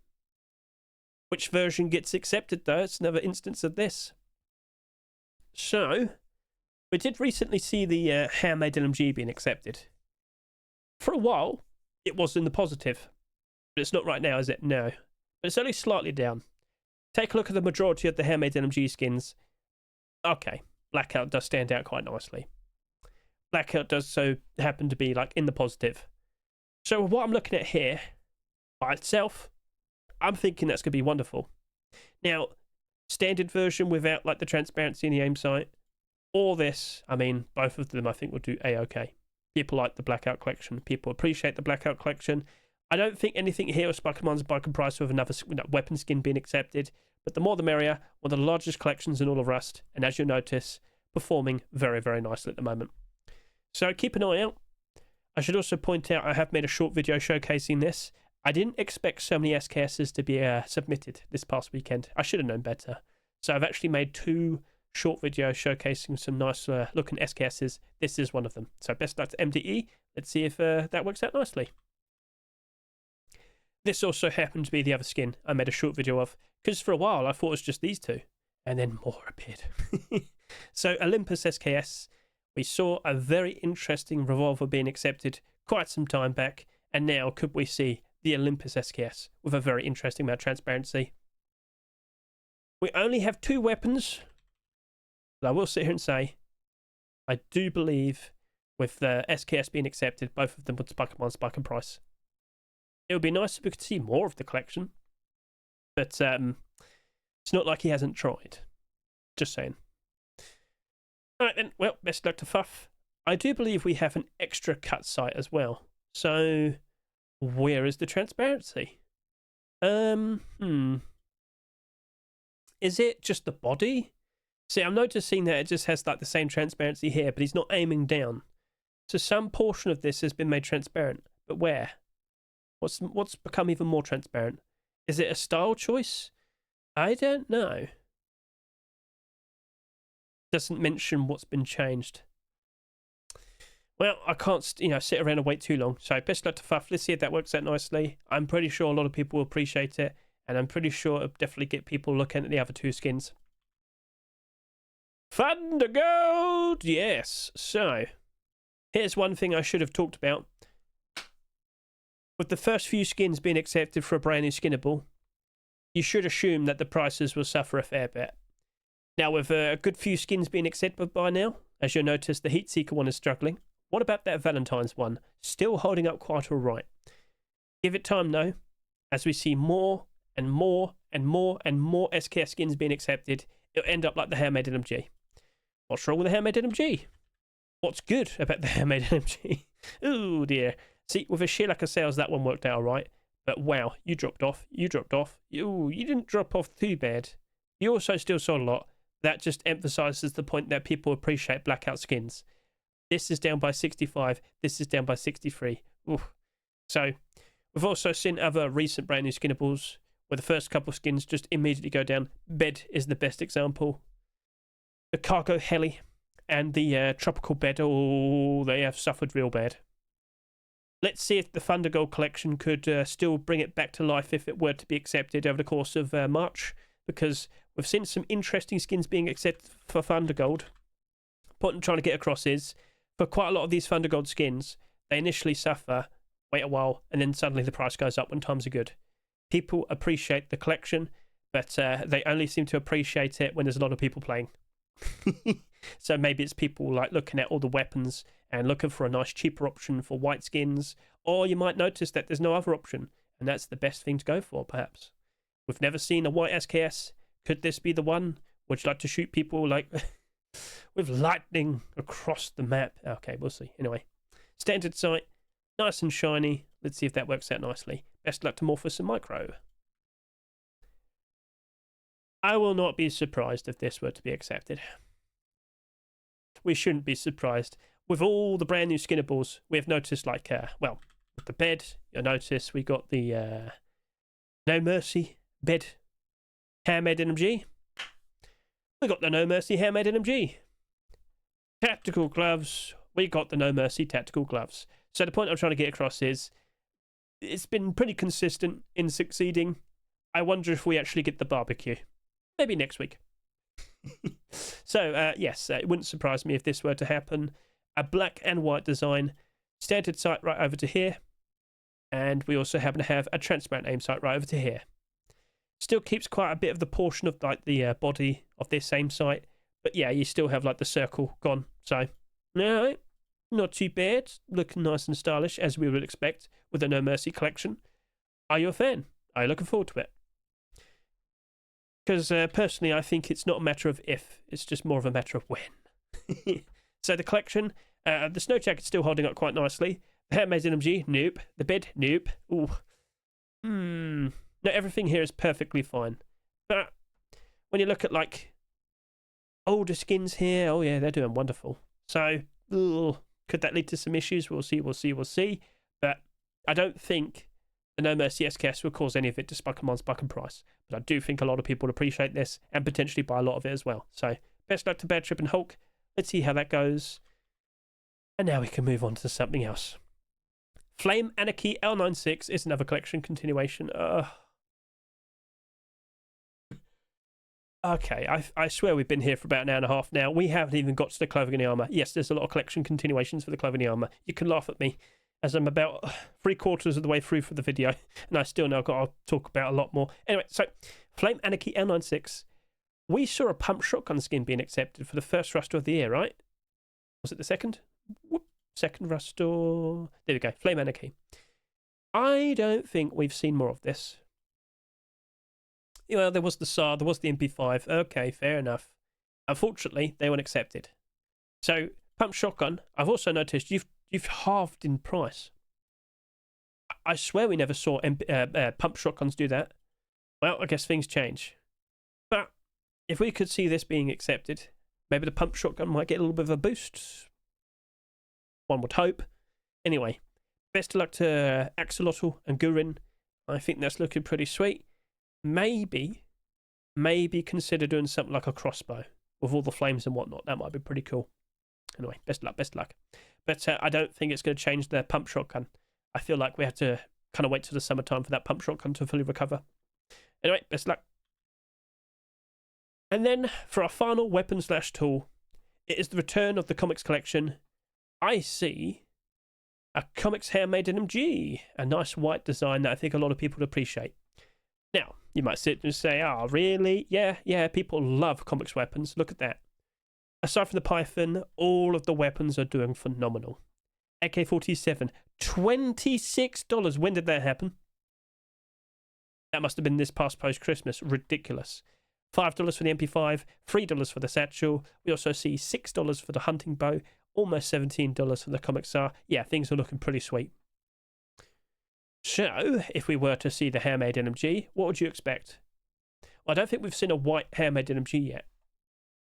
Which version gets accepted, though? It's another instance of this. So, we did recently see the HMLMG being accepted. For a while, it was in the positive. But it's not right now, is it? No. But it's only slightly down. Take a look at the majority of the HMLMG skins. Okay, Blackout does stand out quite nicely. Blackout does so happen to be like in the positive. So what I'm looking at here, by itself, I'm thinking that's going to be wonderful. Now, standard version without like the transparency in the aim sight, or this, I mean, both of them I think will do A-okay. People like the Blackout collection. People appreciate the Blackout collection. I don't think anything here with Spider-Man's by comparison with another weapon skin being accepted, but the more the merrier. One of the largest collections in all of Rust, and as you'll notice, performing very nicely at the moment. So keep an eye out. I should also point out I have made a short video showcasing this. I didn't expect so many SKSs to be submitted this past weekend. I should have known better. So I've actually made 2 short videos showcasing some nice looking SKSs. This is one of them. So best luck to MDE. Let's see if that works out nicely. This also happened to be the other skin I made a short video of, because for a while I thought it was just these 2, and then more appeared. So Olympus SKS, we saw a very interesting Revolver being accepted quite some time back, and now could we see the Olympus SKS with a very interesting amount of transparency. We only have 2 weapons, but I will sit here and say, I do believe with the SKS being accepted, both of them would spike on spike in price. It would be nice if we could see more of the collection, but it's not like he hasn't tried. Just saying. Alright then, well, best luck to Fuff. I do believe we have an extra cut sight as well. So, where is the transparency? Is it just the body? See, I'm noticing that it just has like the same transparency here, but he's not aiming down. So some portion of this has been made transparent, but where? What's become even more transparent? Is it a style choice? I don't know. Doesn't mention what's been changed. Well, I can't, sit around and wait too long. So best luck to Fuff. Let's see if that works out nicely. I'm pretty sure a lot of people will appreciate it, and I'm pretty sure it'll definitely get people looking at the other 2 skins. Thunder Gold! Yes. So, here's one thing I should have talked about. With the first few skins being accepted for a brand new skinnable, you should assume that the prices will suffer a fair bit. Now, with a good few skins being accepted by now, as you'll notice, the Heatseeker one is struggling. What about that Valentine's one? Still holding up quite alright. Give it time, though, as we see more and more SKS skins being accepted, it'll end up like the Handmade LMG. What's wrong with the Handmade LMG? What's good about the Handmade LMG? Oh dear. See, with a sheer lack of sales, that one worked out alright. But wow, you dropped off. You didn't drop off too bad. You also still sold a lot. That just emphasises the point that people appreciate Blackout skins. This is down by 65. This is down by 63. Oof. So, we've also seen other recent brand new skinnables where the first couple of skins just immediately go down. Bed is the best example. The Cargo Heli and the Tropical Bed, oh, they have suffered real bad. Let's see if the Thunder Gold collection could still bring it back to life if it were to be accepted over the course of March, because we've seen some interesting skins being accepted for Thunder Gold. The point I'm trying to get across is, for quite a lot of these Thunder Gold skins, they initially suffer, wait a while, and then suddenly the price goes up when times are good. People appreciate the collection, but they only seem to appreciate it when there's a lot of people playing. So maybe it's people like looking at all the weapons and looking for a nice cheaper option for white skins, or you might notice that there's no other option and that's the best thing to go for, perhaps. We've never seen a white SKS. Could this be the one? Would you like to shoot people like with lightning across the map? Okay, we'll see. Anyway, standard sight, nice and shiny. Let's see if that works out nicely. Best luck to Morphus and Micro. I will not be surprised if this were to be accepted. We shouldn't be surprised. With all the brand new Skinnables, we've noticed, like, well, with the bed, you'll notice we got the No Mercy bed handmade NMG. We got the No Mercy handmade NMG. Tactical gloves, we got the No Mercy tactical gloves. So the point I'm trying to get across is, it's been pretty consistent in succeeding. I wonder if we actually get the barbecue. Maybe next week. So, yes, it wouldn't surprise me if this were to happen. A black and white design, standard sight right over to here, and we also happen to have a transparent aim sight right over to here. Still keeps quite a bit of the portion of like the body of this same sight, but yeah, you still have like the circle gone. So, no, not too bad. Looking nice and stylish as we would expect with the No Mercy collection. Are you a fan? Are you looking forward to it? Because personally, I think it's not a matter of if, it's just more of a matter of when. So the collection, the snow jacket's still holding up quite nicely. The handmade NMG, nope. The bed, nope. Ooh. No, everything here is perfectly fine. But when you look at like older skins here, oh yeah, they're doing wonderful. So, could that lead to some issues? We'll see. But I don't think the No Mercy SKS will cause any of it to spike and price. But I do think a lot of people would appreciate this and potentially buy a lot of it as well. So, best luck to Bad Trip and Hulk. Let's see how that goes. And now we can move on to something else. Flame Anarchy L96 is another collection continuation. Okay, I swear we've been here for about an hour and a half now. We haven't even got to the clothing and the armour. Yes, there's a lot of collection continuations for the clothing and the armour. You can laugh at me, as I'm about 3/4 of the way through for the video, and I still now got to talk about a lot more. Anyway, so Flame Anarchy L96. We saw a pump shotgun skin being accepted for the first Rustor of the year, right? Was it the second? Whoop. Second Rustor. There we go. Flame Anarchy. I don't think we've seen more of this. Well, there was the SAR, there was the MP5. Okay, fair enough. Unfortunately, they weren't accepted. So, pump shotgun, I've also noticed you've halved in price. I swear we never saw pump shotguns do that. Well, I guess things change. But if we could see this being accepted, maybe the pump shotgun might get a little bit of a boost. One would hope. Anyway, best of luck to Axolotl and Gurin. I think that's looking pretty sweet. Maybe consider doing something like a crossbow with all the flames and whatnot. That might be pretty cool. Anyway, best of luck. But I don't think it's going to change the pump shotgun. I feel like we have to kind of wait till the summertime for that pump shotgun to fully recover. Anyway, best of luck. And then for our final weapon/tool, it is the return of the comics collection. I see a comics handmade NMG, a nice white design that I think a lot of people would appreciate. Now, you might sit and say, oh, really? Yeah, people love comics weapons. Look at that. Aside from the Python, all of the weapons are doing phenomenal. AK-47, $26. When did that happen? That must have been this past post-Christmas. Ridiculous. $5 for the MP5, $3 for the satchel. We also see $6 for the hunting bow, almost $17 for the comic SAR. Yeah, things are looking pretty sweet. So, if we were to see the handmade NMG, what would you expect? Well, I don't think we've seen a white handmade NMG yet.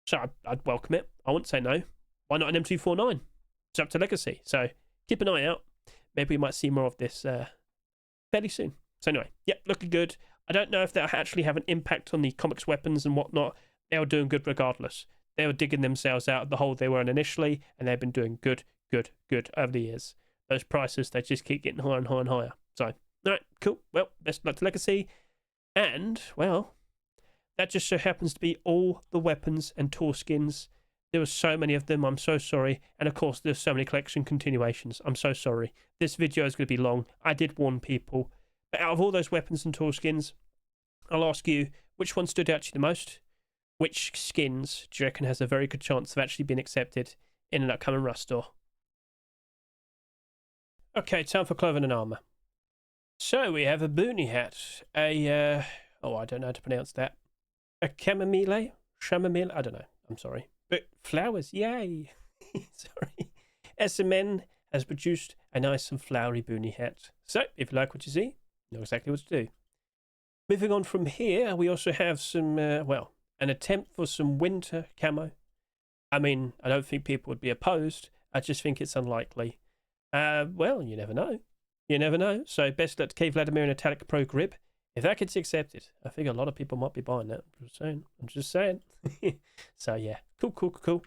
So, I'd welcome it. I wouldn't say no. Why not an M249? It's up to Legacy. So, keep an eye out. Maybe we might see more of this fairly soon. So, anyway, yep, looking good. I don't know if that'll actually have an impact on the comics weapons and whatnot. They were doing good regardless. They were digging themselves out of the hole they were in initially, and they've been doing good over the years. Those prices, they just keep getting higher and higher and higher. So, all right, cool. Well, best of luck to Legacy. And, well, that just so happens to be all the weapons and tool skins. There were so many of them. I'm so sorry. And, of course, there's so many collection continuations. I'm so sorry. This video is going to be long. I did warn people. But out of all those weapons and tool skins, I'll ask you, which one stood out to you the most? Which skins do you reckon has a very good chance of actually being accepted in an upcoming Rustor? Okay, time for clothing and armour. So we have a Boonie hat, oh, I don't know how to pronounce that. A chamomile, I don't know, I'm sorry. But flowers, yay! Sorry. SMN has produced a nice and flowery Boonie hat. So, if you like what you see, you know exactly what to do. Moving on from here, we also have some, well, an attempt for some winter camo. I mean, I don't think people would be opposed. I just think it's unlikely. Well, you never know. You never know. So, best luck to K Vladimir in Italic Pro Grip. If that gets accepted, I think a lot of people might be buying that. I'm just saying. So, yeah. Cool.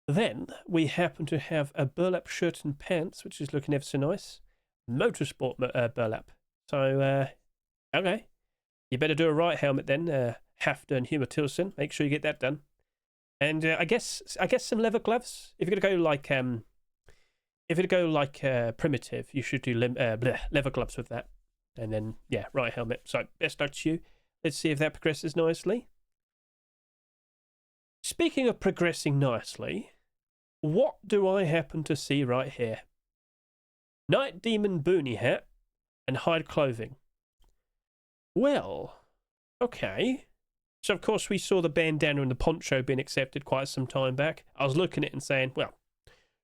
Then, we happen to have a burlap shirt and pants, which is looking ever so nice. Motorsport burlap. So, okay. You better do a right helmet then, Hafter and Humor Tilson. Make sure you get that done. And I guess some leather gloves. If you're gonna go like primitive, you should do leather gloves with that. And then yeah, right helmet. So best luck to you. Let's see if that progresses nicely. Speaking of progressing nicely, what do I happen to see right here? Night Demon Boonie hat and hide clothing. Well, okay. So, of course, we saw the bandana and the poncho being accepted quite some time back. I was looking at it and saying, well,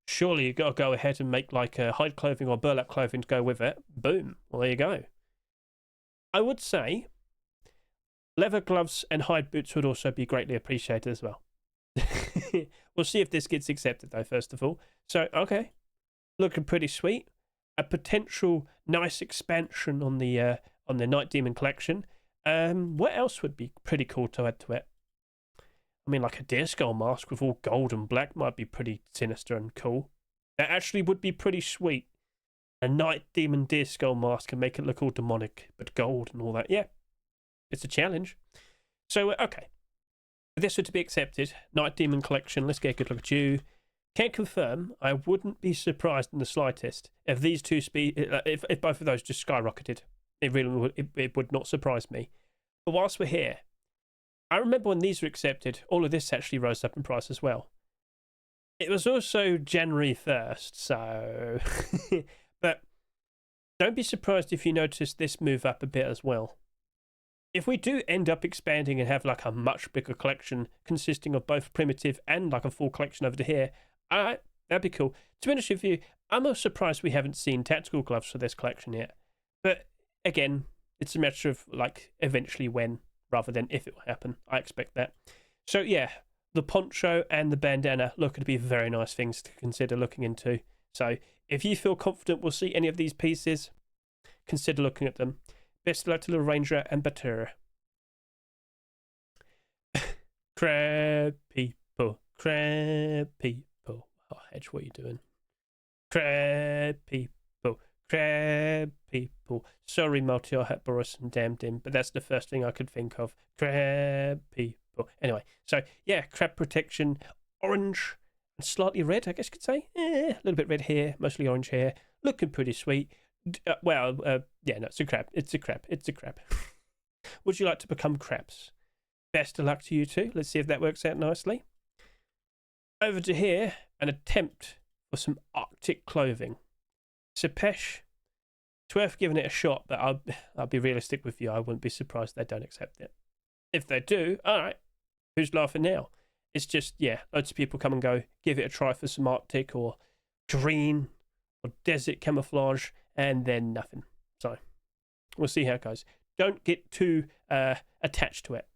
surely you've got to go ahead and make like a hide clothing or burlap clothing to go with it. Boom. Well, there you go. I would say leather gloves and hide boots would also be greatly appreciated as well. We'll see if this gets accepted, though, first of all. So, okay. Looking pretty sweet. A potential nice expansion on the Night Demon collection. What else would be pretty cool to add to it? I mean, like a deer skull mask with all gold and black might be pretty sinister and cool. That actually would be pretty sweet. A Night Demon deer skull mask can make it look all demonic, but gold and all that. Yeah, it's a challenge. So, okay. If this were to be accepted, Night Demon collection, let's get a good look at you. Can't confirm, I wouldn't be surprised in the slightest if these two if both of those just skyrocketed. It really would, it would not surprise me. But whilst we're here, I remember when these were accepted, all of this actually rose up in price as well. It was also January 1st, so... But don't be surprised if you notice this move up a bit as well. If we do end up expanding and have like a much bigger collection consisting of both primitive and like a full collection over to here, alright, that'd be cool. To be honest with you, I'm most surprised we haven't seen tactical gloves for this collection yet. But again, it's a matter of like eventually when rather than if it will happen. I expect that. So yeah, the poncho and the bandana look to be very nice things to consider looking into. So if you feel confident we'll see any of these pieces, consider looking at them. Best of luck to Little Ranger and Batura. Crab people. Oh, Hedge, what are you doing? Crab people. Crab people. Sorry, Multi Hat Boris and Damned Him, but that's the first thing I could think of. Crab people. Anyway, so yeah, crab protection, orange and slightly red, I guess you could say. A little bit red here, mostly orange here. Looking pretty sweet. Yeah, no, it's a crab. It's a crab. Would you like to become crabs? Best of luck to you too. Let's see if that works out nicely. Over to here, an attempt for some Arctic clothing. Sepesh, it's worth giving it a shot, but I'll be realistic with you. I wouldn't be surprised they don't accept it. If they do, all right. Who's laughing now? It's just, yeah, loads of people come and go, give it a try for some Arctic or green or desert camouflage, and then nothing. So we'll see how it goes. Don't get too attached to it.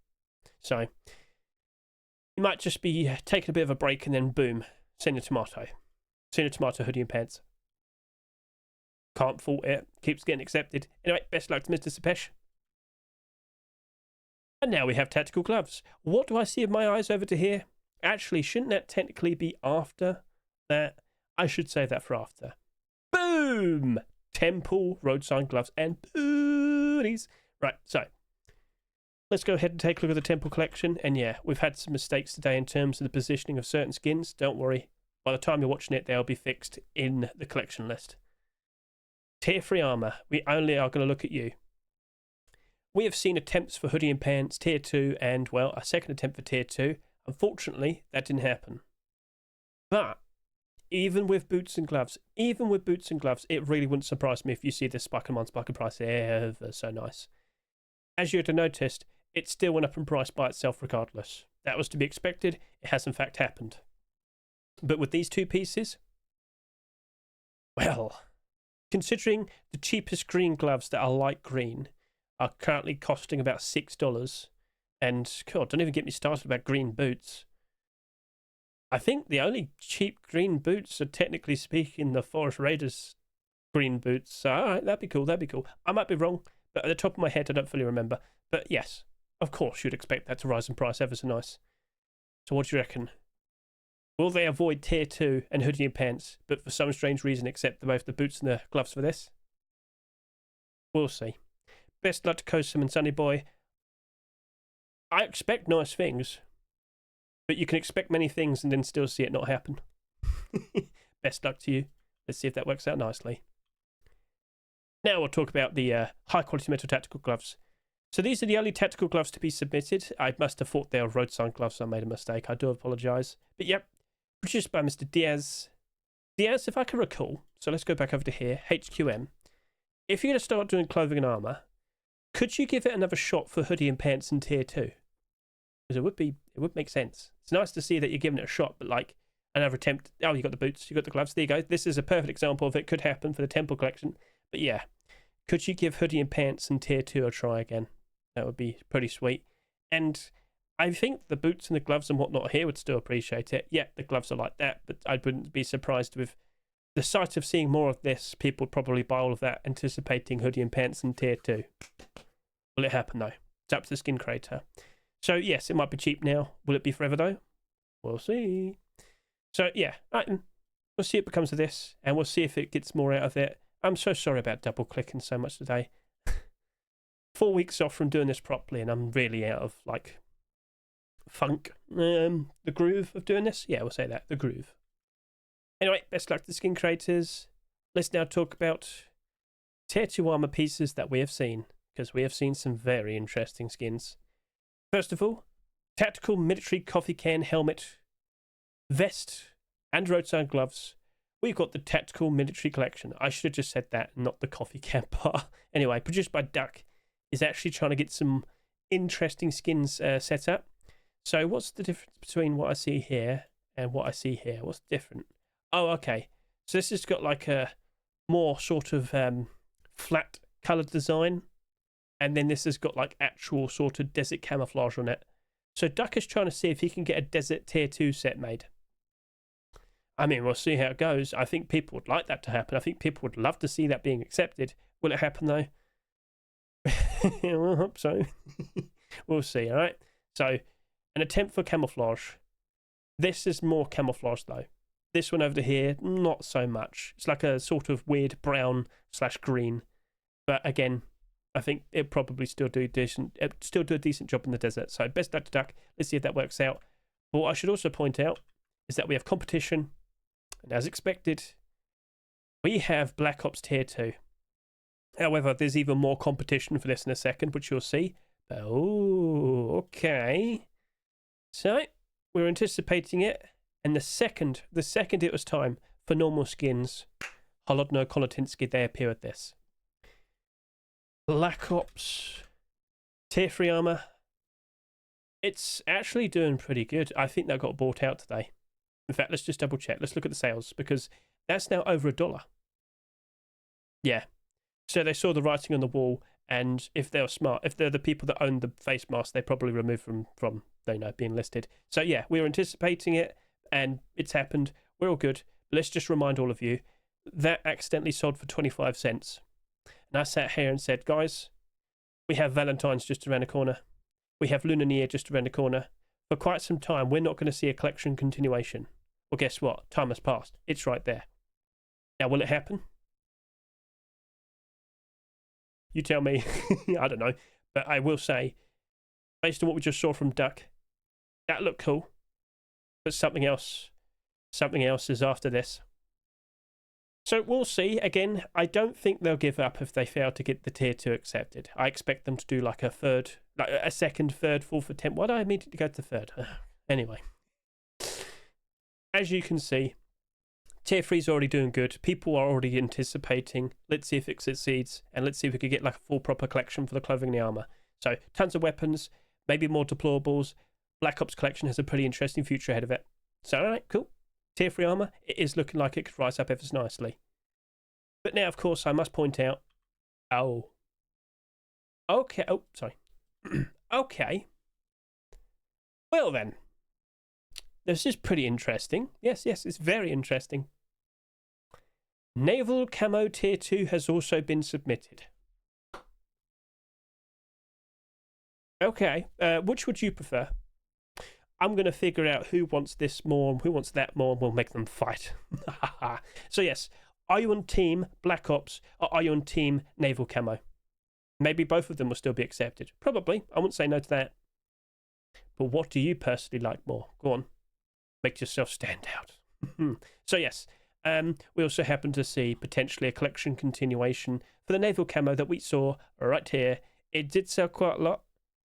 So you might just be taking a bit of a break and then boom, send a tomato hoodie and pants. Can't fault it. Keeps getting accepted. Anyway, best luck to Mr. Sepesh. And now we have tactical gloves. What do I see with my eyes over to here? Actually, shouldn't that technically be after that? I should save that for after. Boom! Temple, Roadsign gloves, and booties. Right, so let's go ahead and take a look at the Temple collection. And yeah, we've had some mistakes today in terms of the positioning of certain skins. Don't worry. By the time you're watching it, they'll be fixed in the collection list. Tier 3 armor. We only are going to look at you. We have seen attempts for hoodie and pants, Tier 2, and, well, a second attempt for Tier 2. Unfortunately, that didn't happen. But even with boots and gloves, it really wouldn't surprise me if you see this spike in price ever so nice. As you'd have noticed, it still went up in price by itself regardless. That was to be expected. It has in fact happened. But with these two pieces, well, considering the cheapest green gloves that are light green are currently costing about $6, and God, don't even get me started about green boots. I think the only cheap green boots are, technically speaking, the Forest Raiders green boots. So, all right, that'd be cool. I might be wrong, but at the top of my head, I don't fully remember. But yes, of course, you'd expect that to rise in price ever so nice. So what do you reckon? Will they avoid tier 2 and hoodie and pants, but for some strange reason accept both the boots and the gloves for this? We'll see. Best luck to Kosum and Sunny Boy. I expect nice things, but you can expect many things and then still see it not happen. Best luck to you. Let's see if that works out nicely. Now we'll talk about the high quality metal tactical gloves. So these are the only tactical gloves to be submitted. I must have thought they were Roadsign gloves, so I made a mistake. I do apologise. But yep, produced by Mr. Diaz. Diaz, if I can recall, so let's go back over to here, HQM. If you're going to start doing clothing and armour, could you give it another shot for hoodie and pants in tier 2? Because it would make sense. It's nice to see that you're giving it a shot, but like another attempt. Oh, you got the boots, you got the gloves. There you go. This is a perfect example of it could happen for the Temple collection. But yeah, could you give hoodie and pants in tier 2 a try again? That would be pretty sweet. And I think the boots and the gloves and whatnot here would still appreciate it. Yeah, the gloves are like that, but I wouldn't be surprised with the sight of seeing more of this. People would probably buy all of that, anticipating hoodie and pants in tier 2. Will it happen though? It's up to the skin creator. So yes, it might be cheap now. Will it be forever though? We'll see. So yeah, we'll see what becomes of this, and we'll see if it gets more out of it. I'm so sorry about double clicking so much today. 4 weeks off from doing this properly, and I'm really out of like funk, the groove of doing this. Yeah, we'll say that, the groove. Anyway, best luck to the skin creators. Let's now talk about tier 2 armor pieces that we have seen, because we have seen some very interesting skins. First of all, tactical military coffee can helmet, vest, and roadside gloves. We've got the tactical military collection. I should have just said that, not the coffee can part. Anyway, produced by Duck, is actually trying to get some interesting skins set up. So what's the difference between what I see here and what I see here? What's different? Oh, okay. So this has got like a more sort of flat coloured design. And then this has got like actual sort of desert camouflage on it. So Duck is trying to see if he can get a desert tier 2 set made. I mean, we'll see how it goes. I think people would like that to happen. I think people would love to see that being accepted. Will it happen though? Well, I hope so. We'll see, all right? So, an attempt for camouflage. This is more camouflage though. This one over here, not so much. It's like a sort of weird brown / green. But again, I think it'll probably still do a decent job in the desert. So best luck to Duck. Let's see if that works out. But what I should also point out is that we have competition. And as expected, we have Black Ops Tier 2. However, there's even more competition for this in a second, which you'll see. But, oh, okay. So, we're anticipating it. And the second it was time for normal skins, Holodno Kolotinsky, they appear at this. Black Ops Tier 3 armor. It's actually doing pretty good. I think that got bought out today. In fact, let's just double check. Let's look at the sales, because that's now over $1. Yeah. So they saw the writing on the wall, and if they're smart, if they're the people that own the face mask, they probably removed from being listed. So yeah, we were anticipating it, and it's happened. We're all good. But let's just remind all of you, that accidentally sold for 25 cents. And I sat here and said, guys, we have Valentine's just around the corner. We have Lunar New Year just around the corner. For quite some time, we're not going to see a collection continuation. Well, guess what? Time has passed. It's right there. Now, will it happen? You tell me. I don't know. But I will say, based on what we just saw from Duck, that looked cool. But something else is after this. So we'll see. Again, I don't think they'll give up if they fail to get the tier 2 accepted. I expect them to do like a second, third, fourth attempt. Why did I immediately go to third? Anyway. As you can see, Tier 3 is already doing good. People are already anticipating. Let's see if it succeeds, and let's see if we could get like a full proper collection for the clothing and the armor. So tons of weapons, maybe more deployables. Black Ops collection has a pretty interesting future ahead of it. So alright, cool. Tier 3 armor, it is looking like it could rise up ever so nicely. But now, of course, I must point out. Oh. Okay. Oh, sorry. Okay. Well then. This is pretty interesting. Yes, it's very interesting. Naval Camo Tier 2 has also been submitted. Okay, which would you prefer? I'm going to figure out who wants this more and who wants that more, and we'll make them fight. So yes, are you on Team Black Ops or are you on Team Naval Camo? Maybe both of them will still be accepted. Probably. I wouldn't say no to that. But what do you personally like more? Go on. Make yourself stand out. So yes, we also happen to see potentially a collection continuation for the Naval Camo that we saw right here. It did sell quite a lot.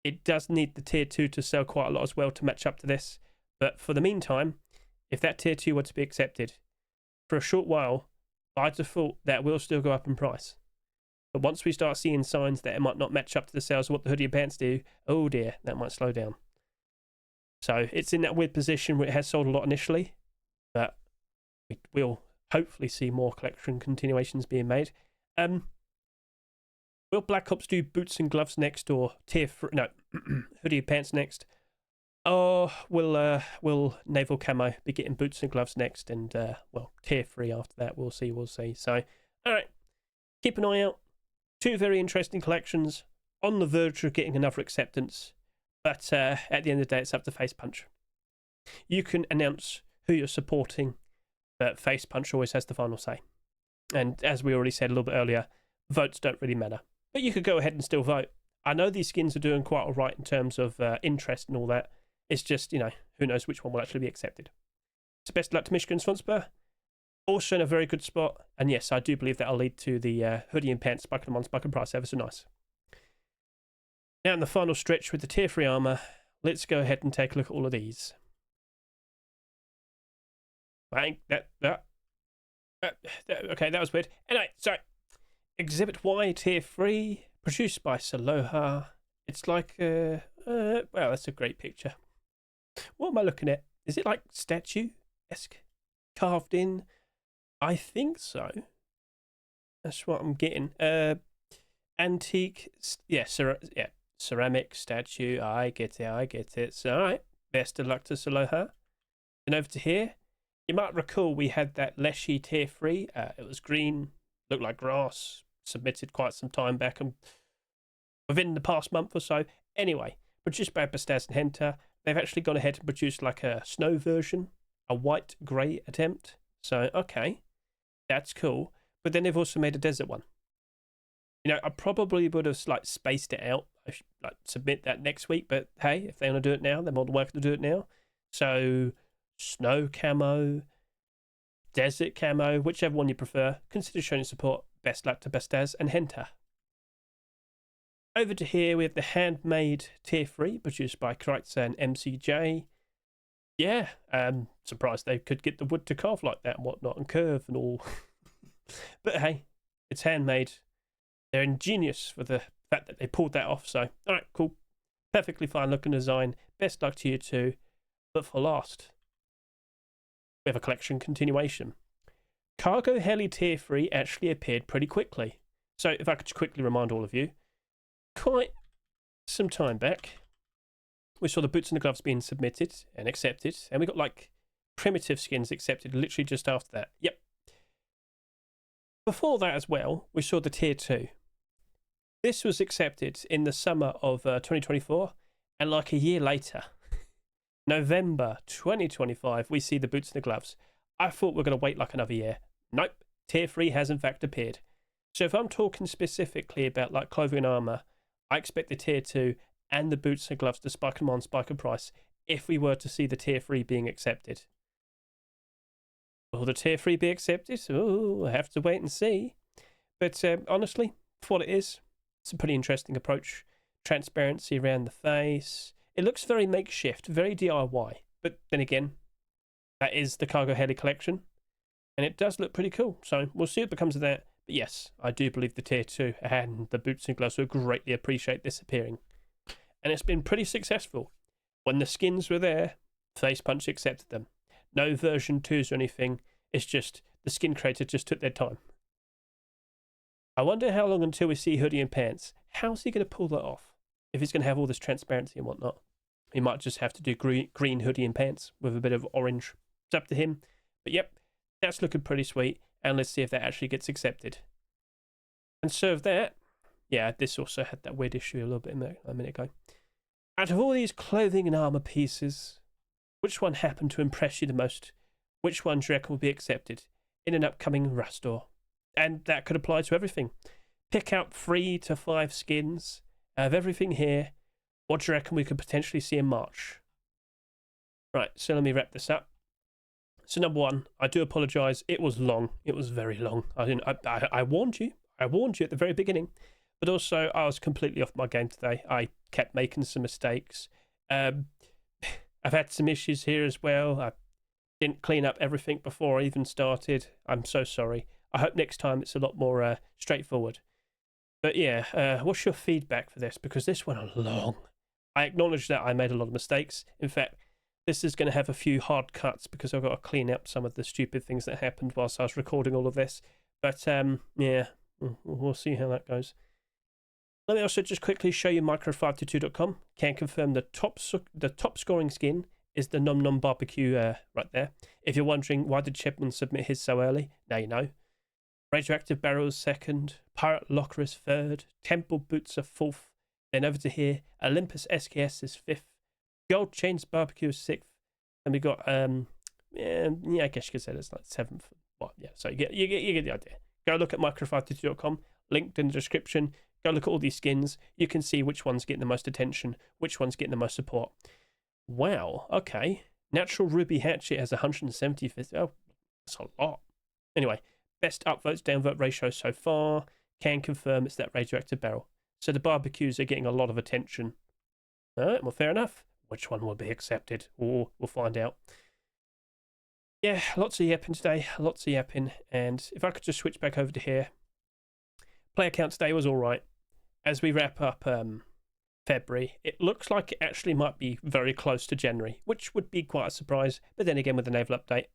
It does need the Tier 2 to sell quite a lot as well to match up to this. But for the meantime, if that Tier 2 were to be accepted, for a short while, by default, that will still go up in price. But once we start seeing signs that it might not match up to the sales of what the hoodie and pants do, oh dear, that might slow down. So it's in that weird position where it has sold a lot initially, but we'll hopefully see more collection continuations being made. Will Black Ops do boots and gloves next, or Tier 3? No, hoodie and pants next. Or will Naval Camo be getting boots and gloves next, and well, Tier 3 after that? We'll see. So, all right, keep an eye out. Two very interesting collections on the verge of getting another acceptance. But at the end of the day, it's up to Face Punch. You can announce who you're supporting, but Face Punch always has the final say. And as we already said a little bit earlier, votes don't really matter. But you could go ahead and still vote. I know these skins are doing quite all right in terms of interest and all that. It's just, who knows which one will actually be accepted. So best of luck to Michigan Sponsor. Also in a very good spot. And yes, I do believe that will lead to the hoodie and pants spike them on spike and price ever so nice. Now in the final stretch with the Tier 3 armor, let's go ahead and take a look at all of these. Okay, that was weird. Anyway, so Exhibit Y Tier 3, produced by Saloha. It's like, well, that's a great picture. What am I looking at? Is it like statue-esque? Carved in? I think so. That's what I'm getting. Antique, ceramic statue. I get it. So, all right. Best of luck to Saloha. And over to here. You might recall we had that Leshy Tier 3. It was green, looked like grass, submitted quite some time back and within the past month or so. Anyway, produced by Bastaz and Henta. They've actually gone ahead and produced like a snow version, a white-grey attempt. So, okay, that's cool. But then they've also made a desert one. I probably would have spaced it out. I should submit that next week. But hey, if they want to do it now, they're more than welcome to do it now. So, snow camo, desert camo, whichever one you prefer. Consider showing support. Best luck to Bastaz and Henta. Over to here, we have the handmade Tier 3, produced by Pirate SAR and MCJ. Yeah, surprised they could get the wood to carve like that and whatnot, and curve and all. But hey, it's handmade. They're ingenious for the fact that they pulled that off. So, all right, cool. Perfectly fine looking design. Best luck to you too. But for last, we have a collection continuation. Cargo Heli Tier 3 actually appeared pretty quickly. So, if I could just quickly remind all of you, quite some time back, we saw the boots and the gloves being submitted and accepted, and we got primitive skins accepted literally just after that. Yep. Before that as well, we saw the Tier 2. This was accepted in the summer of 2024, and a year later, November 2025, we see the boots and the gloves. I thought we were going to wait another year. Nope. Tier 3 has in fact appeared. So if I'm talking specifically about clothing and armor, I expect the Tier 2 and the boots and gloves to spike them on spike and price if we were to see the Tier 3 being accepted. Will the Tier 3 be accepted? Oh, I have to wait and see. But honestly, for what it is, it's a pretty interesting approach. Transparency around the face. It looks very makeshift, very DIY. But then again, that is the Cargo Heli collection. And it does look pretty cool. So we'll see what becomes of that. But yes, I do believe the tier 2 and the boots and gloves will greatly appreciate this appearing. And it's been pretty successful. When the skins were there, Facepunch accepted them. No version 2s or anything. It's just the skin creator just took their time. I wonder how long until we see hoodie and pants. How's he going to pull that off? If he's going to have all this transparency and whatnot. He might just have to do green hoodie and pants with a bit of orange. It's up to him. But yep, that's looking pretty sweet. And let's see if that actually gets accepted. And so of that, yeah, this also had that weird issue a little bit a minute ago. Out of all these clothing and armor pieces, which one happened to impress you the most? Which one do you reckon will be accepted in an upcoming Rustore? And that could apply to everything. Pick out 3 to 5 skins of everything here. What do you reckon we could potentially see in March? Right, so let me wrap this up. So number 1, I do apologise. It was long. It was very long. I warned you. I warned you at the very beginning. But also, I was completely off my game today. I kept making some mistakes. I've had some issues here as well. I didn't clean up everything before I even started. I'm so sorry. I hope next time it's a lot more straightforward. But yeah, what's your feedback for this? Because this went on long. I acknowledge that I made a lot of mistakes. In fact, this is going to have a few hard cuts because I've got to clean up some of the stupid things that happened whilst I was recording all of this. But yeah, we'll see how that goes. Let me also just quickly show you micro522.com. Can confirm the top scoring skin is the Nom Nom Barbecue right there. If you're wondering why did Chipman submit his so early, now you know. Radioactive Barrel is 2nd, Pirate Locker is 3rd, Temple Boots are 4th, then over to here, Olympus SKS is 5th, Gold Chains Barbecue is 6th, and we got, yeah, I guess you could say that's like 7th. Well, yeah, so you get the idea. Go look at micro522.com, linked in the description. Go look at all these skins. You can see which one's getting the most attention, which one's getting the most support. Wow, okay. Natural Ruby Hatchet has 170. Oh, that's a lot. Anyway, best upvotes, downvote ratio so far. Can confirm it's that Radioactive Barrel. So the barbecues are getting a lot of attention. All right, well, fair enough. Which one will be accepted? We'll find out. Yeah, lots of yapping today. Lots of yapping. And if I could just switch back over to here. Player count today was all right. As we wrap up February, it looks like it actually might be very close to January, which would be quite a surprise. But then again, with the Naval update,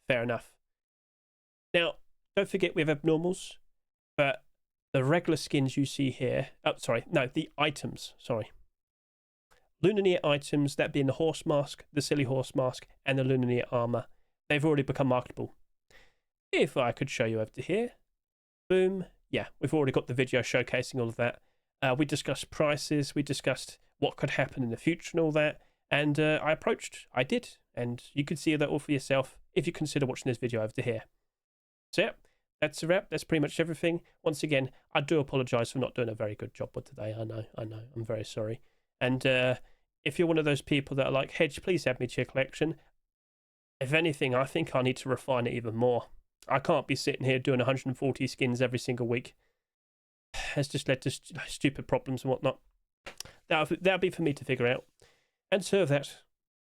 fair enough. Now, don't forget we have abnormals, but the regular skins you see here, the items, Lunar items, that being the horse mask, the silly horse mask, and the Lunar armor, they've already become marketable. If I could show you over to here, boom. Yeah, we've already got the video showcasing all of that. We discussed prices, we discussed what could happen in the future and all that, and I did, and you can see that all for yourself if you consider watching this video over to here. So yeah, that's a wrap, that's pretty much everything. Once again, I do apologise for not doing a very good job with today, I know, I'm very sorry. And if you're one of those people that are like, Hedge, please add me to your collection, if anything, I think I need to refine it even more. I can't be sitting here doing 140 skins every single week. It's just led to stupid problems and whatnot. That'll be for me to figure out. And so that,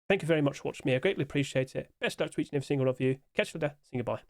thank you very much for watching me. I greatly appreciate it. Best luck to each and every single one of you. Catch you later. See you, goodbye.